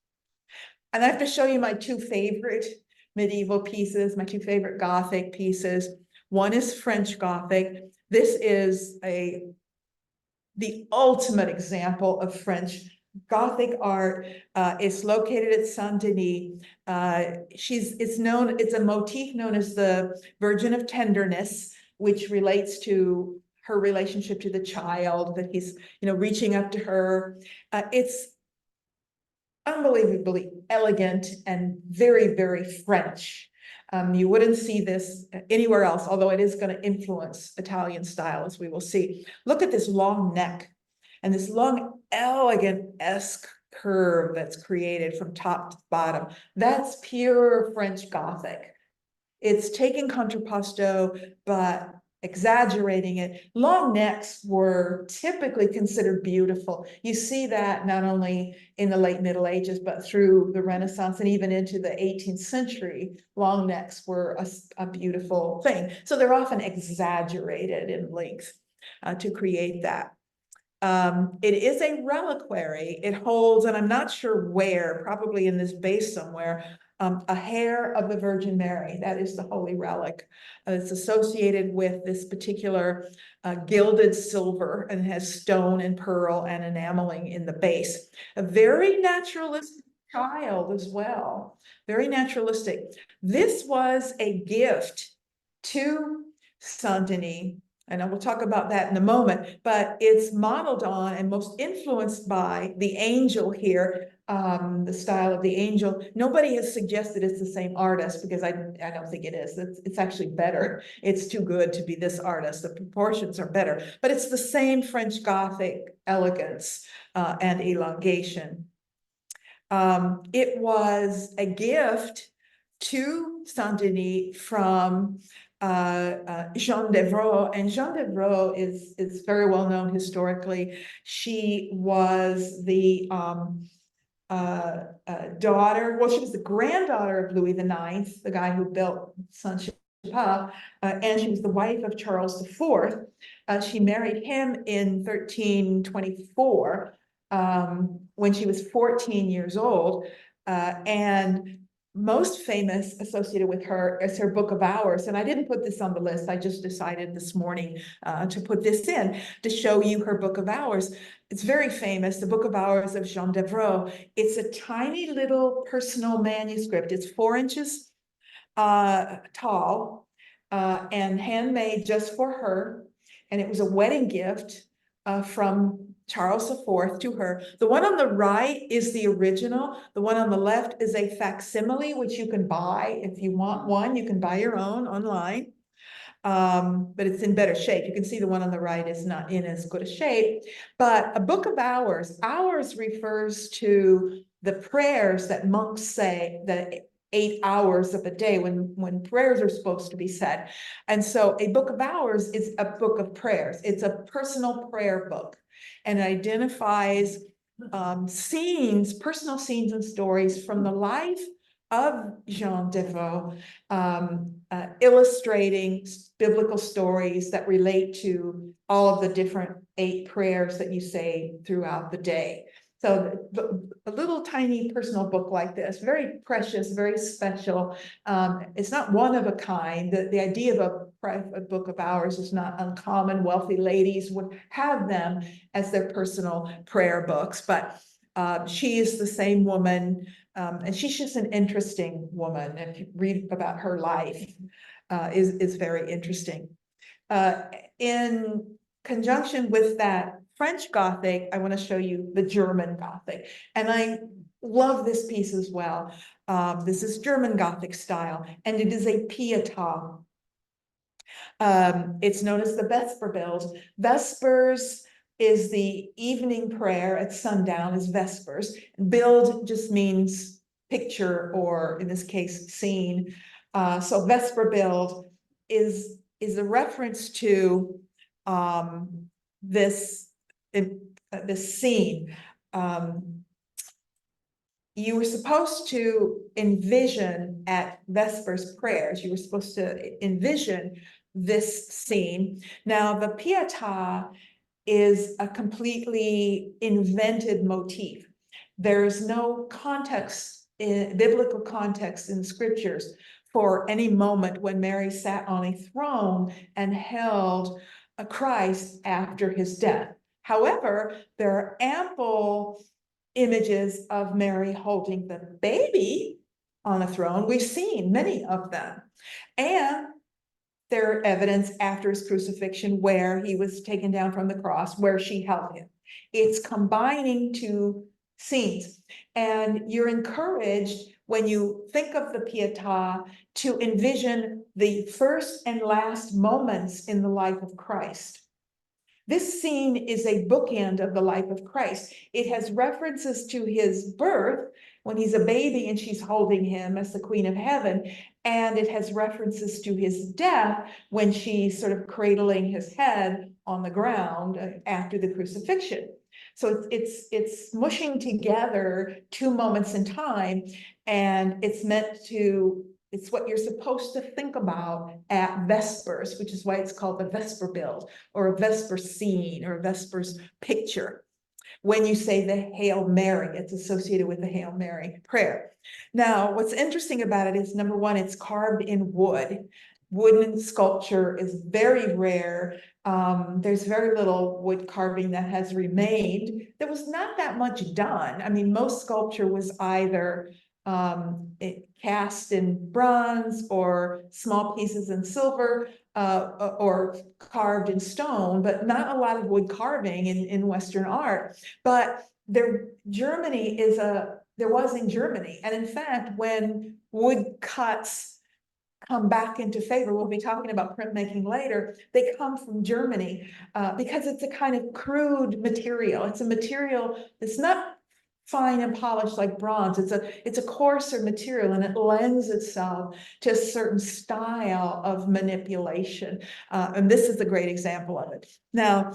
And I have to show you my two favorite medieval pieces, my two favorite Gothic pieces. One is French Gothic. This is the ultimate example of French Gothic art. Is located at Saint-Denis. It's a motif known as the Virgin of Tenderness, which relates to her relationship to the child, that he's, reaching up to her. It's unbelievably elegant and very, very French. You wouldn't see this anywhere else, although it is going to influence Italian style, as we will see. Look at this long neck and this long, elegant-esque curve that's created from top to bottom. That's pure French Gothic. It's taking contrapposto, but exaggerating it. Long necks were typically considered beautiful. You see that not only in the late Middle Ages, but through the Renaissance and even into the 18th century, long necks were a beautiful thing. So they're often exaggerated in length to create that. It is a reliquary. It holds, and I'm not sure where, probably in this base somewhere, a hair of the Virgin Mary. That is the holy relic. It's associated with this particular gilded silver, and has stone and pearl and enameling in the base. A very naturalistic child as well. Very naturalistic. This was a gift to Saint Denis. And I will talk about that in a moment, but it's modeled on and most influenced by the angel here, the style of the angel. Nobody has suggested it's the same artist because I don't think it is. It's actually better. It's too good to be this artist. The proportions are better, but it's the same French Gothic elegance and elongation. It was a gift to Saint Denis from Jeanne d'Evreux, and Jeanne d'Evreux is very well known historically. She was the daughter, well, she was the granddaughter of Louis IX, the guy who built Saint-Chapelle, and she was the wife of Charles IV. She married him in 1324 when she was 14 years old, and most famous associated with her is her Book of Hours. And I didn't put this on the list. I just decided this morning to put this in to show you her Book of Hours. It's very famous, the Book of Hours of Jeanne d'Evreux. It's a tiny little personal manuscript. It's 4 inches tall and handmade just for her. And it was a wedding gift from Charles IV to her. The one on the right is the original. The one on the left is a facsimile, which you can buy. If you want one, you can buy your own online. But it's in better shape. You can see the one on the right is not in as good a shape. But a Book of Hours, hours refers to the prayers that monks say, the 8 hours of a day when prayers are supposed to be said. And so a Book of Hours is a book of prayers. It's a personal prayer book, and identifies scenes, personal scenes and stories from the life of Jeanne d'Evreux, illustrating biblical stories that relate to all of the different 8 prayers that you say throughout the day. So a little tiny personal book like this, very precious, very special. It's not one of a kind. The idea of a Book of Hours is not uncommon. Wealthy ladies would have them as their personal prayer books, but she is the same woman, and she's just an interesting woman. If you read about her life, is very interesting. In conjunction with that French Gothic, I want to show you the German Gothic, and I love this piece as well. This is German Gothic style, and it is a Pietà. It's known as the Vesper build. Vespers is the evening prayer at sundown, is Vespers. Build just means picture, or in this case, scene. So Vesper build is a reference to this scene. You were supposed to envision at Vespers prayers, you were supposed to envision this scene. Now, the Pietà is a completely invented motif. There's no context, biblical context in the scriptures for any moment when Mary sat on a throne and held a Christ after his death. However, there are ample images of Mary holding the baby on a throne. We've seen many of them. And there are evidence after his crucifixion where he was taken down from the cross, where she held him. It's combining 2 scenes. And you're encouraged, when you think of the Pietà, to envision the first and last moments in the life of Christ. This scene is a bookend of the life of Christ. It has references to his birth when he's a baby and she's holding him as the Queen of Heaven. And it has references to his death when she's sort of cradling his head on the ground after the crucifixion. So it's mushing together 2 moments in time, and it's meant to, it's what you're supposed to think about at Vespers, which is why it's called the Vesper build, or a Vesper scene, or a Vespers picture. When you say the Hail Mary, it's associated with the Hail Mary prayer. Now, what's interesting about it is, number one, it's carved in wood. Wooden sculpture is very rare. There's very little wood carving that has remained. There was not that much done. I mean, most sculpture was either cast in bronze or small pieces in silver, or carved in stone, but not a lot of wood carving in Western art. But there was in Germany, and in fact, when wood cuts come back into favor, we'll be talking about printmaking later, they come from Germany, because it's a kind of crude material. It's a material that's not fine and polished like bronze. It's a coarser material, and it lends itself to a certain style of manipulation. And this is a great example of it. Now,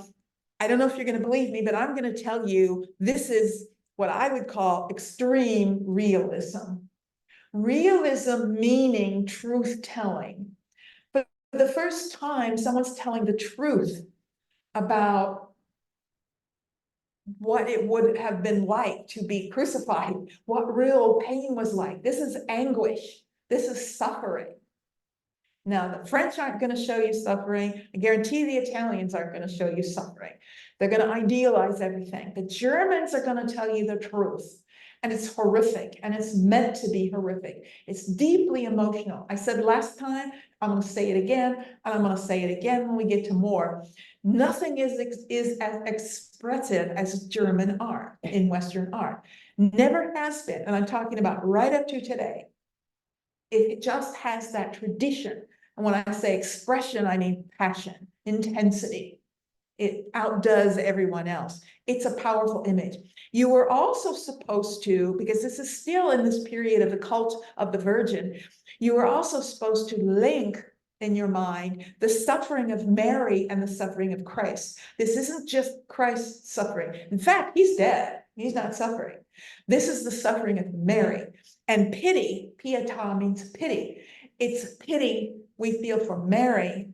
I don't know if you're going to believe me, but I'm going to tell you, this is what I would call extreme realism. Realism meaning truth telling. But for the first time, someone's telling the truth about what it would have been like to be crucified, what real pain was like. This is anguish. This is suffering. Now, the French aren't going to show you suffering. I guarantee the Italians aren't going to show you suffering. They're going to idealize everything. The Germans are going to tell you the truth. And it's horrific, and it's meant to be horrific. It's deeply emotional. I said last time, I'm going to say it again, and I'm going to say it again when we get to more. Nothing is as expressive as German art in Western art. Never has been, and I'm talking about right up to today. It just has that tradition. And when I say expression, I mean passion, intensity. It outdoes everyone else. It's a powerful image. You were also supposed to, because this is still in this period of the cult of the Virgin, you were also supposed to link in your mind the suffering of Mary and the suffering of Christ. This isn't just Christ's suffering. In fact, he's dead. He's not suffering. This is the suffering of Mary. And pity, pietà means pity. It's pity we feel for Mary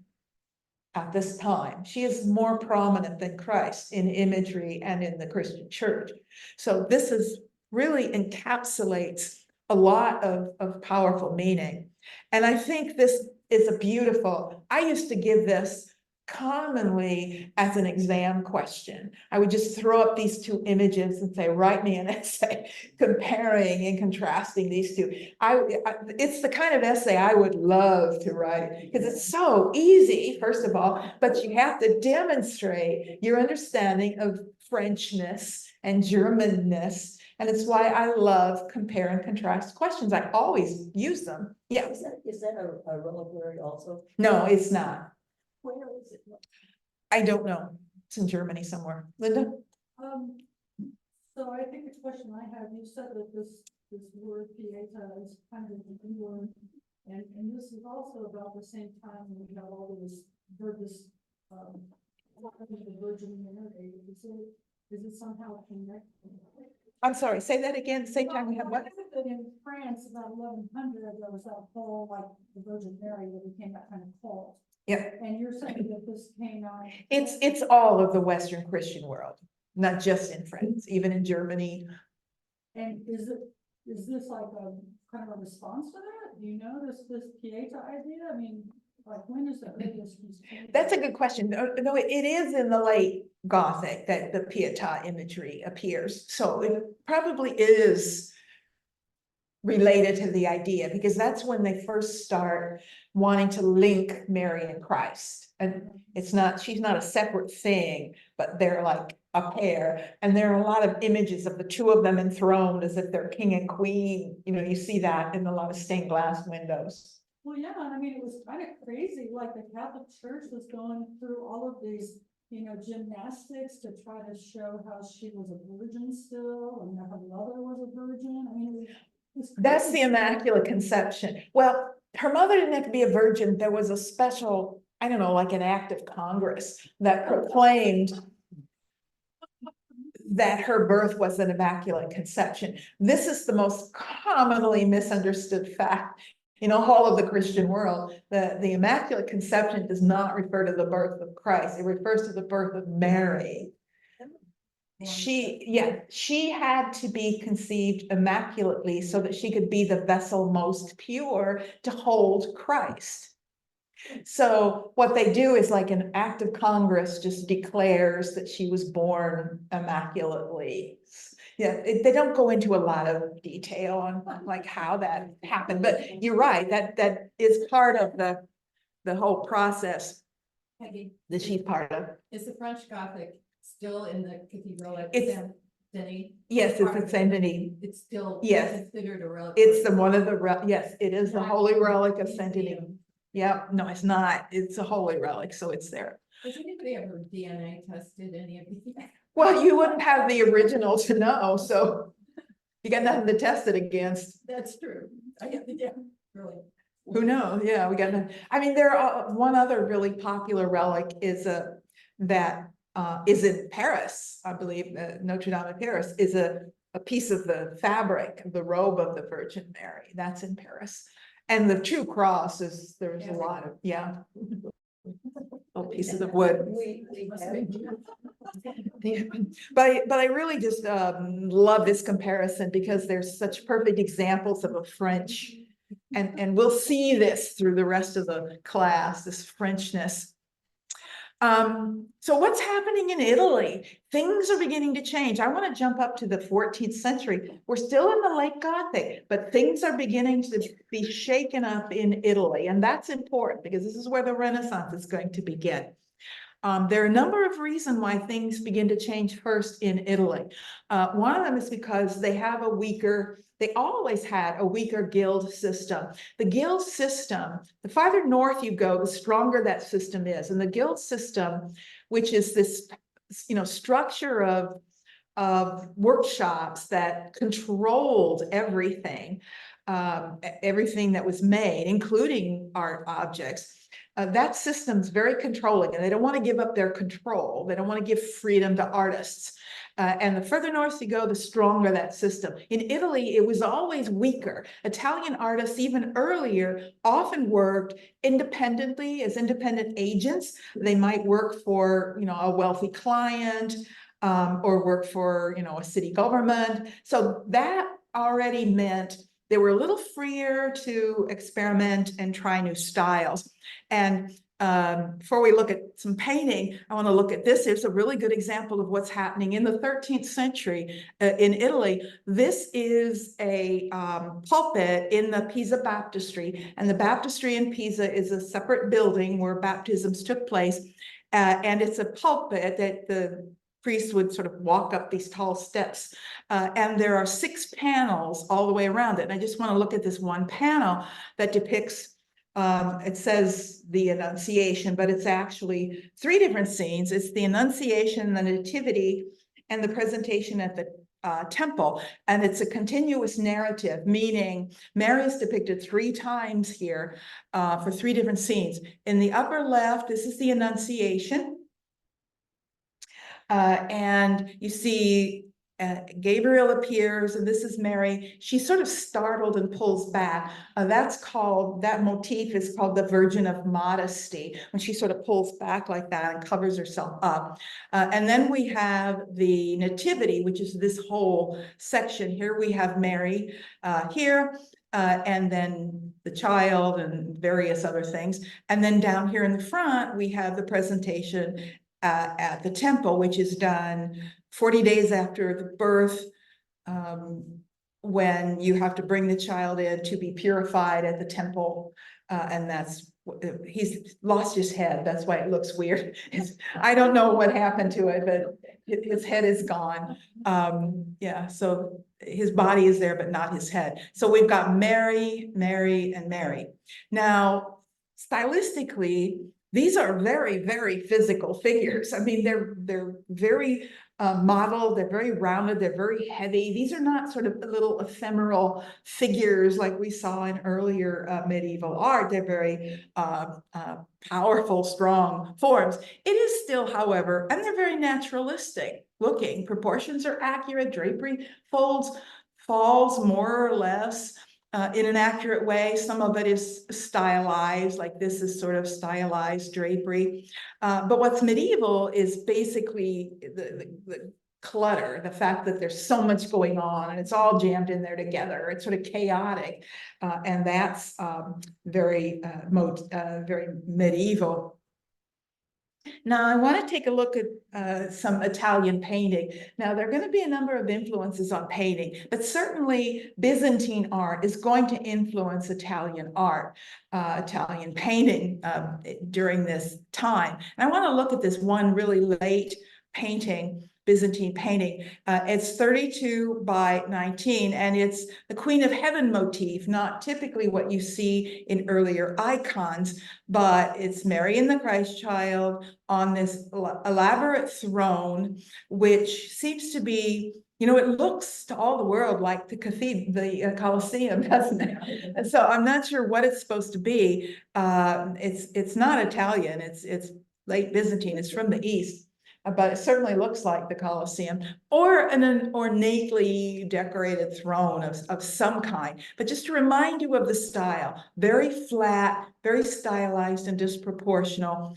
at this time. She is more prominent than Christ in imagery and in the Christian church. So this is really encapsulates a lot of powerful meaning. And I think this is a beautiful, I used to give this commonly as an exam question. I would just throw up these two images and say, write me an essay comparing and contrasting these two. It's the kind of essay I would love to write, because it's so easy, first of all, but you have to demonstrate your understanding of Frenchness and Germanness. And it's why I love compare and contrast questions. I always use them. Yeah. Is that a reliquary also? No, it's not. Where is it? I don't know. It's in Germany somewhere. Linda? So I think the question I have, you said that this word pieta is kind of in England, and this is also about the same time when we have all this the Virgin Mary. Is it somehow connected? I'm sorry, say that again. Same time we have what? That in France about 1100 there was that whole like the Virgin Mary that became that kind of cult. Yeah. And you're saying that this came out. It's all of the Western Christian world, not just in France, even in Germany. And is this like a kind of a response to that? Do you know this pieta idea? I mean, like when is the earliest? That's a good question. No, it is in the late Gothic that the pietà imagery appears. So it probably is related to the idea, because that's when they first start wanting to link Mary and Christ. And she's not a separate thing, but they're like a pair. And there are a lot of images of the two of them enthroned as if they're king and queen. You know, you see that in a lot of stained glass windows. Well, yeah, I mean, it was kind of crazy, like the Catholic Church was going through all of these, gymnastics to try to show how she was a virgin still, and that her mother was a virgin. I mean, that's the Immaculate Conception. Well, her mother didn't have to be a virgin. There was a special, I don't know, like an act of Congress that proclaimed that her birth was an Immaculate Conception. This is the most commonly misunderstood fact in all of the Christian world. The Immaculate Conception does not refer to the birth of Christ. It refers to the birth of Mary. She had to be conceived immaculately so that she could be the vessel most pure to hold Christ. So what they do is like an act of Congress just declares that she was born immaculately. Yeah, they don't go into a lot of detail on like how that happened, but you're right, that is part of the whole process Peggy, that she's part of. is the French Gothic still in the cathedral at It's- Saint Denis? Yes, it's Part the of Saint it. Denis. It's still Yes. considered a relic. It's the one of the, yes, it is the holy relic of Saint Denis. Yeah, no, it's not. It's a holy relic, so it's there. Has anybody ever DNA tested any of these? Well, you wouldn't have the original to know, so you got nothing to test it against. That's true. Yeah, really. Who knows? Yeah, we got, I mean, there are, one other really popular relic is that is in Paris, I believe, Notre Dame in Paris, is a piece of the fabric, the robe of the Virgin Mary, that's in Paris. And the true cross is, there's a lot of, yeah. Little pieces of wood. Yeah, but I really just love this comparison because there's such perfect examples of a French, and we'll see this through the rest of the class, this Frenchness. So what's happening in Italy? Things are beginning to change. I want to jump up to the 14th century. We're still in the late Gothic, but things are beginning to be shaken up in Italy, and that's important because this is where the Renaissance is going to begin. There are a number of reasons why things begin to change first in Italy. One of them is because they have a weaker, they always had a weaker guild system. The guild system, the farther north you go, the stronger that system is. And the guild system, which is this, structure of workshops that controlled everything, everything that was made, including art objects. That system's very controlling, and they don't want to give up their control. They don't want to give freedom to artists. And the further north you go, the stronger that system. In Italy, it was always weaker. Italian artists, even earlier, often worked independently as independent agents. They might work for, a wealthy client, or work for, a city government. So that already meant they were a little freer to experiment and try new styles. And before we look at some painting, I want to look at this. Here's a really good example of what's happening in the 13th century in Italy. This is a pulpit in the Pisa Baptistry, and the Baptistry in Pisa is a separate building where baptisms took place, and it's a pulpit that the priest would sort of walk up these tall steps, and there are 6 panels all the way around it. And I just want to look at this one panel that depicts, it says the Annunciation, but it's actually 3 different scenes. It's the Annunciation, the Nativity, and the presentation at the temple. And it's a continuous narrative, meaning Mary is depicted 3 times here for 3 different scenes. In the upper left, this is the Annunciation. And you see Gabriel appears, and this is Mary. She's sort of startled and pulls back. That motif is called the Virgin of Modesty, when she sort of pulls back like that and covers herself up. And then we have the Nativity, which is this whole section. Here we have Mary here, and then the child and various other things. And then down here in the front, we have the presentation at the temple, which is done 40 days after the birth, when you have to bring the child in to be purified at the temple. And that's, he's lost his head. That's why it looks weird. I don't know what happened to it, but his head is gone. Yeah, so his body is there, but not his head. So we've got Mary, Mary, and Mary. Now, stylistically, these are very, very physical figures. I mean, they're very modeled, they're very rounded, they're very heavy. These are not sort of little ephemeral figures like we saw in earlier medieval art. They're very powerful, strong forms. It is still, however, and they're very naturalistic looking. Proportions are accurate, drapery falls more or less in an accurate way. Some of it is stylized, like this is sort of stylized drapery. But what's medieval is basically the clutter, the fact that there's so much going on and it's all jammed in there together. It's sort of chaotic. And that's very medieval. Now, I want to take a look at some Italian painting. Now, there are going to be a number of influences on painting, but certainly Byzantine art is going to influence Italian art, Italian painting during this time. And I want to look at this one really late painting, Byzantine painting. It's 32 by 19, and it's the Queen of Heaven motif, not typically what you see in earlier icons, but it's Mary and the Christ child on this elaborate throne, which seems to be, you know, it looks to all the world like the cathedral, the Colosseum, doesn't it? And so I'm not sure what it's supposed to be. It's not Italian, it's late Byzantine, it's from the East. But it certainly looks like the Colosseum, or an ornately decorated throne of some kind. But just to remind you of the style, very flat, very stylized and disproportional.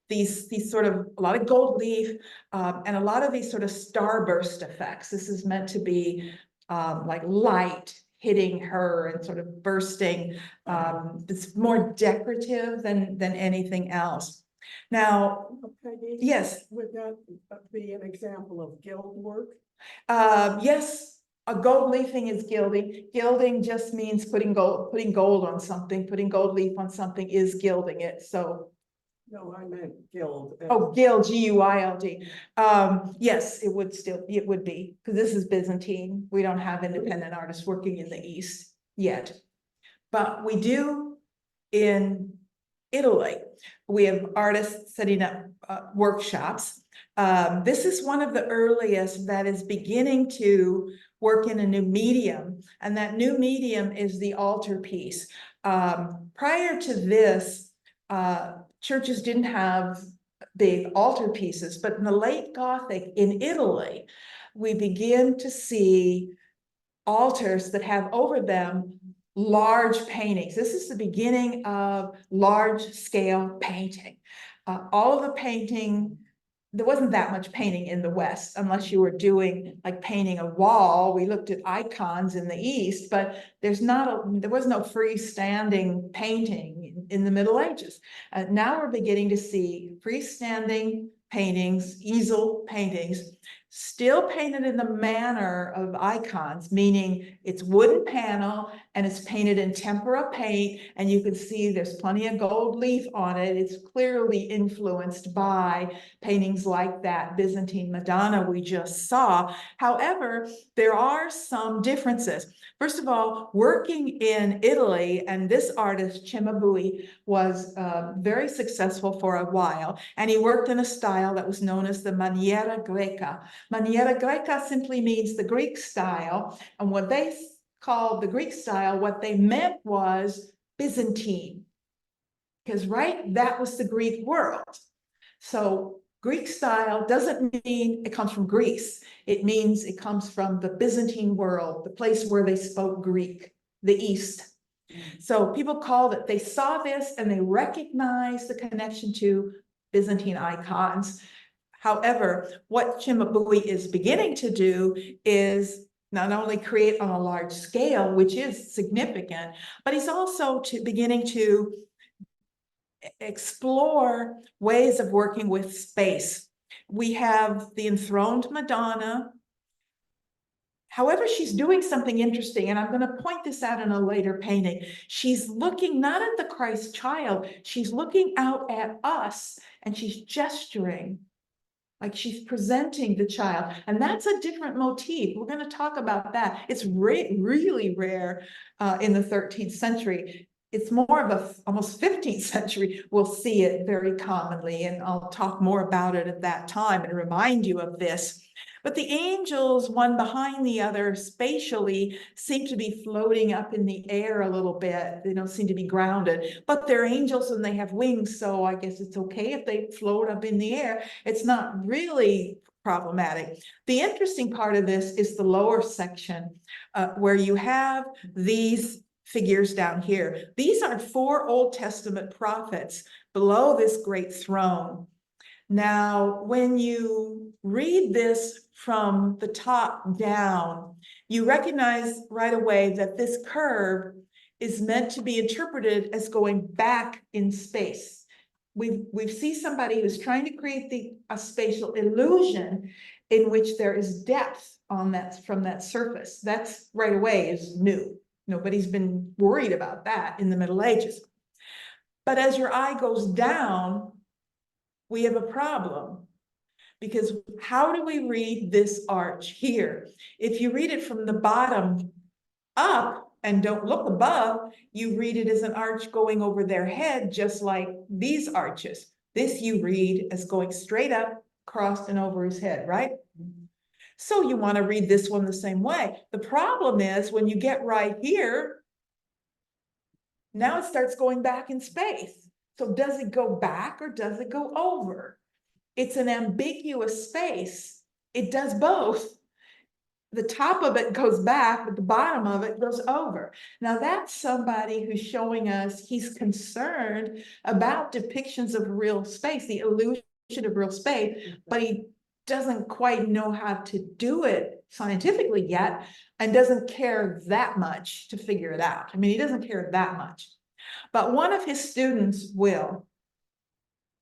These sort of, a lot of gold leaf, and a lot of these sort of starburst effects. This is meant to be like light hitting her and sort of bursting. It's more decorative than anything else. Now, Peggy, yes, would that be an example of gild work? yes, a gold leafing is gilding. Gilding just means putting gold on something. Putting gold leaf on something is gilding it. So, No, I meant gild. oh, gild, G-U-I-L-D. Yes, it would be, because this is Byzantine. We don't have independent artists working in the East yet. But we do in Italy. We have artists setting up workshops. This is one of the earliest that is beginning to work in a new medium, and that new medium is the altarpiece. Prior to this, churches didn't have big altarpieces, but in the late Gothic in Italy, we begin to see altars that have over them large paintings. This is the beginning of large scale painting. All of the painting, there wasn't that much painting in the West, unless you were doing like painting a wall. We looked at icons in the East, but there was no freestanding painting in the Middle Ages. Now we're beginning to see freestanding paintings, easel paintings, still painted in the manner of icons, meaning it's wooden panel and it's painted in tempera paint, and you can see there's plenty of gold leaf on it. It's clearly influenced by paintings like that Byzantine Madonna we just saw. However, there are some differences. First of all, working in Italy, and this artist, Cimabue, was very successful for a while, and he worked in a style that was known as the Maniera Greca. Maniera Greca simply means the Greek style, and what they called the Greek style, what they meant was Byzantine, because that was the Greek world. So Greek style doesn't mean it comes from Greece. It means it comes from the Byzantine world, the place where they spoke Greek, the East. So people called it, they saw this and they recognized the connection to Byzantine icons. However, what Cimabue is beginning to do is not only create on a large scale, which is significant, but he's also beginning to explore ways of working with space. We have the enthroned Madonna. However, she's doing something interesting, and I'm going to point this out in a later painting. She's looking not at the Christ child, she's looking out at us, and she's gesturing like she's presenting the child. And that's a different motif. We're going to talk about that. It's really rare in the 13th century. It's more of a almost 15th century. We'll see it very commonly, and I'll talk more about it at that time and remind you of this. But the angels, one behind the other, spatially seem to be floating up in the air a little bit. They don't seem to be grounded, but they're angels and they have wings, so I guess it's okay if they float up in the air. It's not really problematic. The interesting part of this is the lower section, where you have these figures down here. These are 4 Old Testament prophets below this great throne. Now, when you read this from the top down, you recognize right away that this curve is meant to be interpreted as going back in space. we see somebody who's trying to create a spatial illusion in which there is depth on that, from that surface. That's right away is new. Nobody's been worried about that in the Middle Ages. But as your eye goes down, we have a problem. Because how do we read this arch here? If you read it from the bottom up and don't look above, you read it as an arch going over their head, just like these arches. This you read as going straight up, crossed and over his head, right? So you want to read this one the same way. The problem is when you get right here, now it starts going back in space. So does it go back or does it go over? It's an ambiguous space. It does both. The top of it goes back, but the bottom of it goes over. Now that's somebody who's showing us he's concerned about depictions of real space, the illusion of real space, but he doesn't quite know how to do it scientifically yet and doesn't care that much to figure it out. I mean, he doesn't care that much, but one of his students will.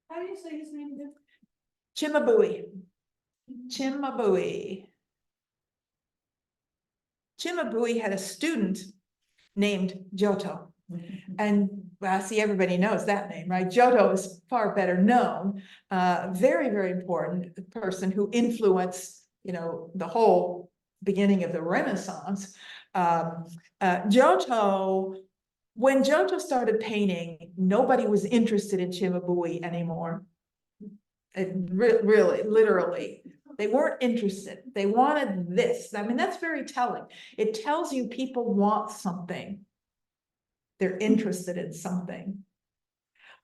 How do you say his name again? Cimabue. Cimabue. Cimabue had a student named Giotto. And well, see, everybody knows that name, right? Giotto is far better known, very, very important person who influenced, the whole beginning of the Renaissance. Giotto, when Giotto started painting, nobody was interested in Cimabue anymore. Really, literally, they weren't interested. They wanted this. I mean, that's very telling. It tells you people want something. They're interested in something.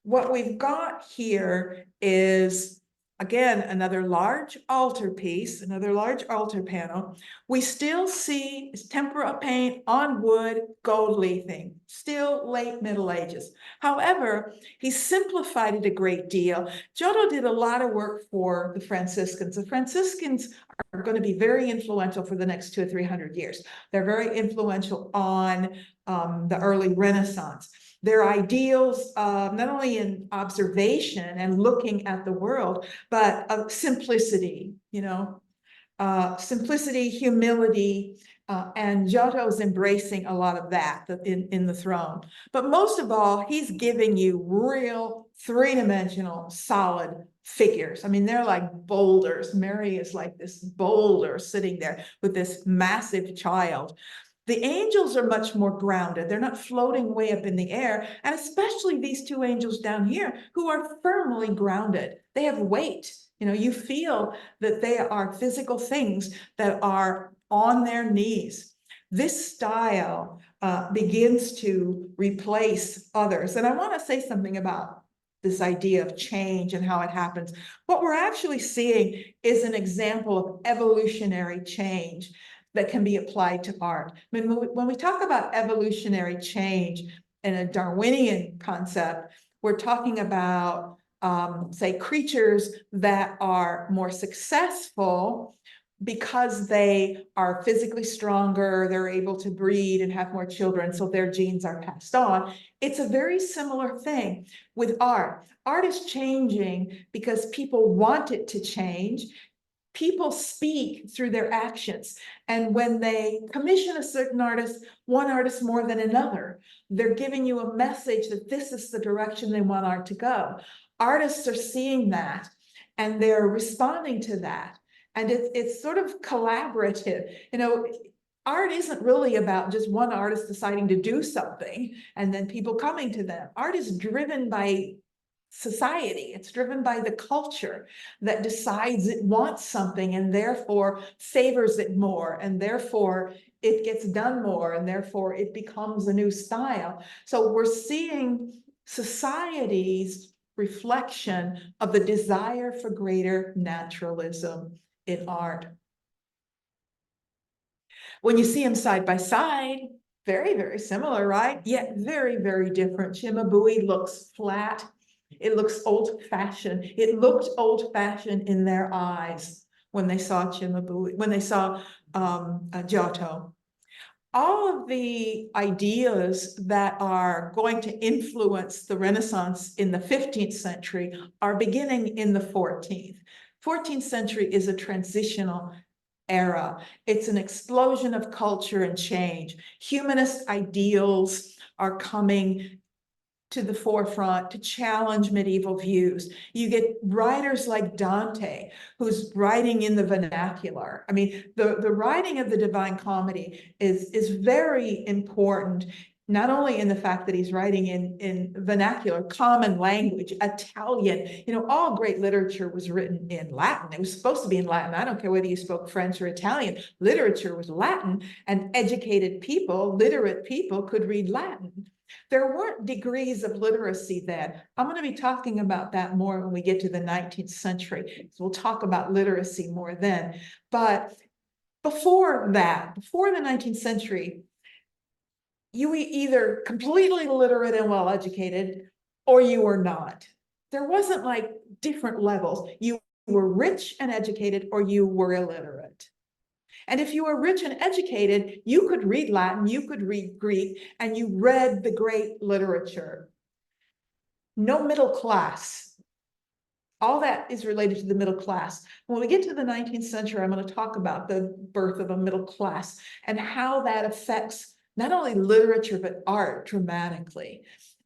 What we've got here is, again, another large altarpiece, another large altar panel. We still see tempera paint on wood, gold leafing, still late Middle Ages. However, he simplified it a great deal. Giotto did a lot of work for the Franciscans. The Franciscans are going to be very influential for the next 200 or 300 years. They're very influential on the early Renaissance. Their ideals, not only in observation and looking at the world, but of simplicity, simplicity, humility, and Giotto's embracing a lot of that in the throne. But most of all, he's giving you real three-dimensional solid figures. I mean, they're like boulders. Mary is like this boulder sitting there with this massive child. The angels are much more grounded. They're not floating way up in the air. And especially these two angels down here who are firmly grounded. They have weight. You feel that they are physical things that are on their knees. This style begins to replace others. And I want to say something about this idea of change and how it happens. What we're actually seeing is an example of evolutionary change that can be applied to art. I mean, when we talk about evolutionary change in a Darwinian concept, we're talking about, say, creatures that are more successful because they are physically stronger, they're able to breed and have more children, so their genes are passed on. It's a very similar thing with art. Art is changing because people want it to change. People speak through their actions. And when they commission a certain artist, one artist more than another, they're giving you a message that this is the direction they want art to go. Artists are seeing that and they're responding to that. And it's sort of collaborative. Art isn't really about just one artist deciding to do something and then people coming to them. Art is driven by society. It's driven by the culture that decides it wants something and therefore favors it more, and therefore it gets done more, and therefore it becomes a new style. So we're seeing society's reflection of the desire for greater naturalism in art. When you see them side by side, very, very similar, right? Yet very, very different. Cimabue looks flat. It looks old-fashioned. It looked old-fashioned in their eyes when they saw Cimabue, when they saw Giotto. all of the ideas that are going to influence the Renaissance in the 15th century are beginning in the 14th. 14th century is a transitional era. It's an explosion of culture and change. Humanist ideals are coming to the forefront to challenge medieval views. You get writers like Dante, who's writing in the vernacular. I mean, the writing of the Divine Comedy is very important, not only in the fact that he's writing in vernacular, common language, Italian. You know, all great literature was written in Latin. It was supposed to be in Latin. I don't care whether you spoke French or Italian. Literature was Latin, and educated people, literate people, could read Latin. There weren't degrees of literacy then. I'm going to be talking about that more when we get to the 19th century. So we'll talk about literacy more then. But before that, before the 19th century, you were either completely literate and well-educated, or you were not. There wasn't like different levels. You were rich and educated, or you were illiterate. And if you were rich and educated, you could read Latin, you could read Greek, and you read the great literature. No middle class. All that is related to the middle class. When we get to the 19th century, I'm going to talk about the birth of a middle class and how that affects not only literature, but art dramatically.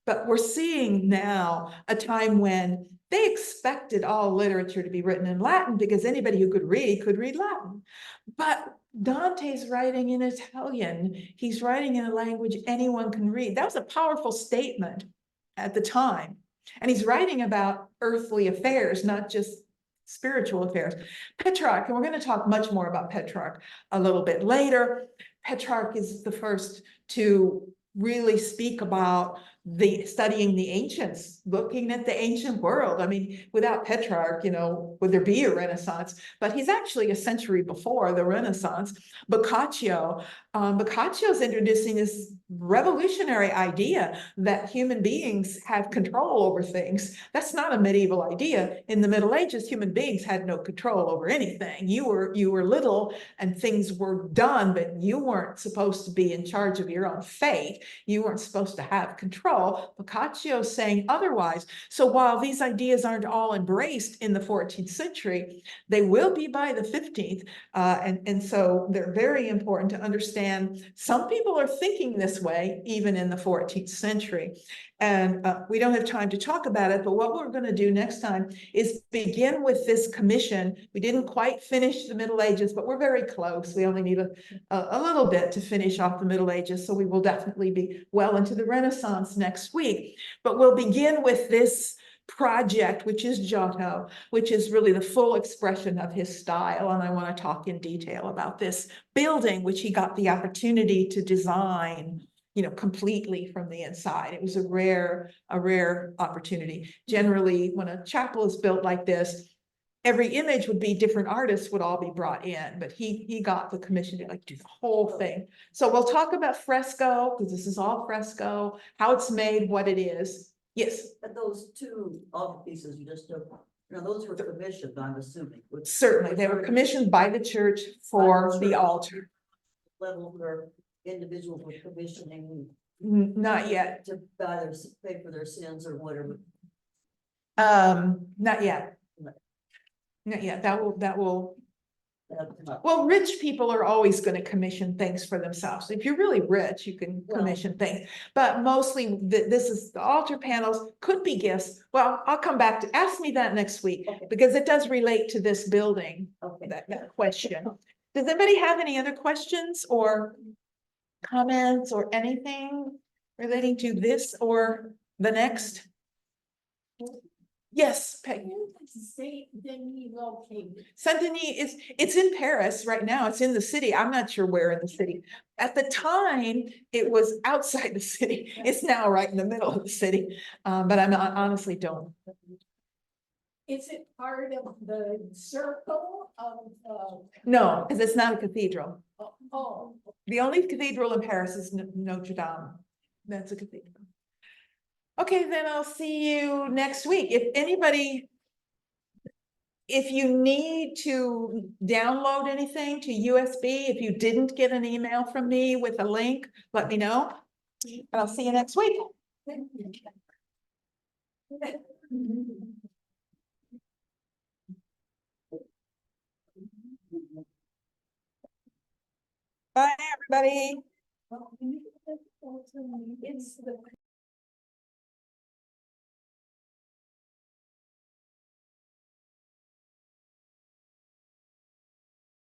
But we're seeing now a time when they expected all literature to be written in Latin because anybody who could read Latin. But Dante's writing in Italian. He's writing in a language anyone can read. That was a powerful statement at the time. And he's writing about earthly affairs, not just spiritual affairs. Petrarch, and we're going to talk much more about Petrarch a little bit later. Petrarch is the first to really speak about studying the ancients, looking at the ancient world. I mean, without Petrarch, you know, would there be a Renaissance? But he's actually a century before the Renaissance. Boccaccio's introducing this revolutionary idea that human beings have control over things. That's not a medieval idea. In the Middle Ages, human beings had no control over anything. You were little and things were done, but you weren't supposed to be in charge of your own fate. You weren't supposed to have control. Boccaccio's saying otherwise. So while these ideas aren't all embraced in the 14th century, they will be by the 15th. And so they're very important to understand. Some people are thinking this way, even in the 14th century. And we don't have time to talk about it, but what we're going to do next time is begin with this commission. We didn't quite finish the Middle Ages, but we're very close. We only need a little bit to finish off the Middle Ages, so we will definitely be well into the Renaissance next week. But we'll begin with this project, which is Giotto, which is really the full expression of his style. And I want to talk in detail about this building, which he got the opportunity to design, you know, completely from the inside. It was a rare opportunity. Generally, when a chapel is built like this, every image would be different artists would all be brought in, but he got the commission to like do the whole thing. So we'll talk about fresco, because this is all fresco, how it's made, what it is. Yes. But those two altar pieces you just took, you know, those were commissioned, I'm assuming. Certainly, they were commissioned by the church for the altar. Level where individuals were commissioning. Not yet. To either pay for their sins or whatever. Not yet. Not yet. That will. Well, rich people are always going to commission things for themselves. If you're really rich, you can commission things. But mostly, this is the altar panels, could be gifts. Well, I'll come back to ask me that next week, because it does relate to this building. That question. Does anybody have any other questions or comments or anything relating to this or the next? Yes, Peggy. Saint Denis located. Saint Denis it's in Paris right now. It's in the city. I'm not sure where in the city. At the time, it was outside the city. It's now right in the middle of the city. But I honestly don't. Is it part of the circle of? No, because it's not a cathedral. Oh. The only cathedral in Paris is Notre Dame. That's a cathedral. Okay, then I'll see you next week. If anybody if you need to download anything to USB, if you didn't get an email from me with a link, let me know. And I'll see you next week. Bye, everybody. It's the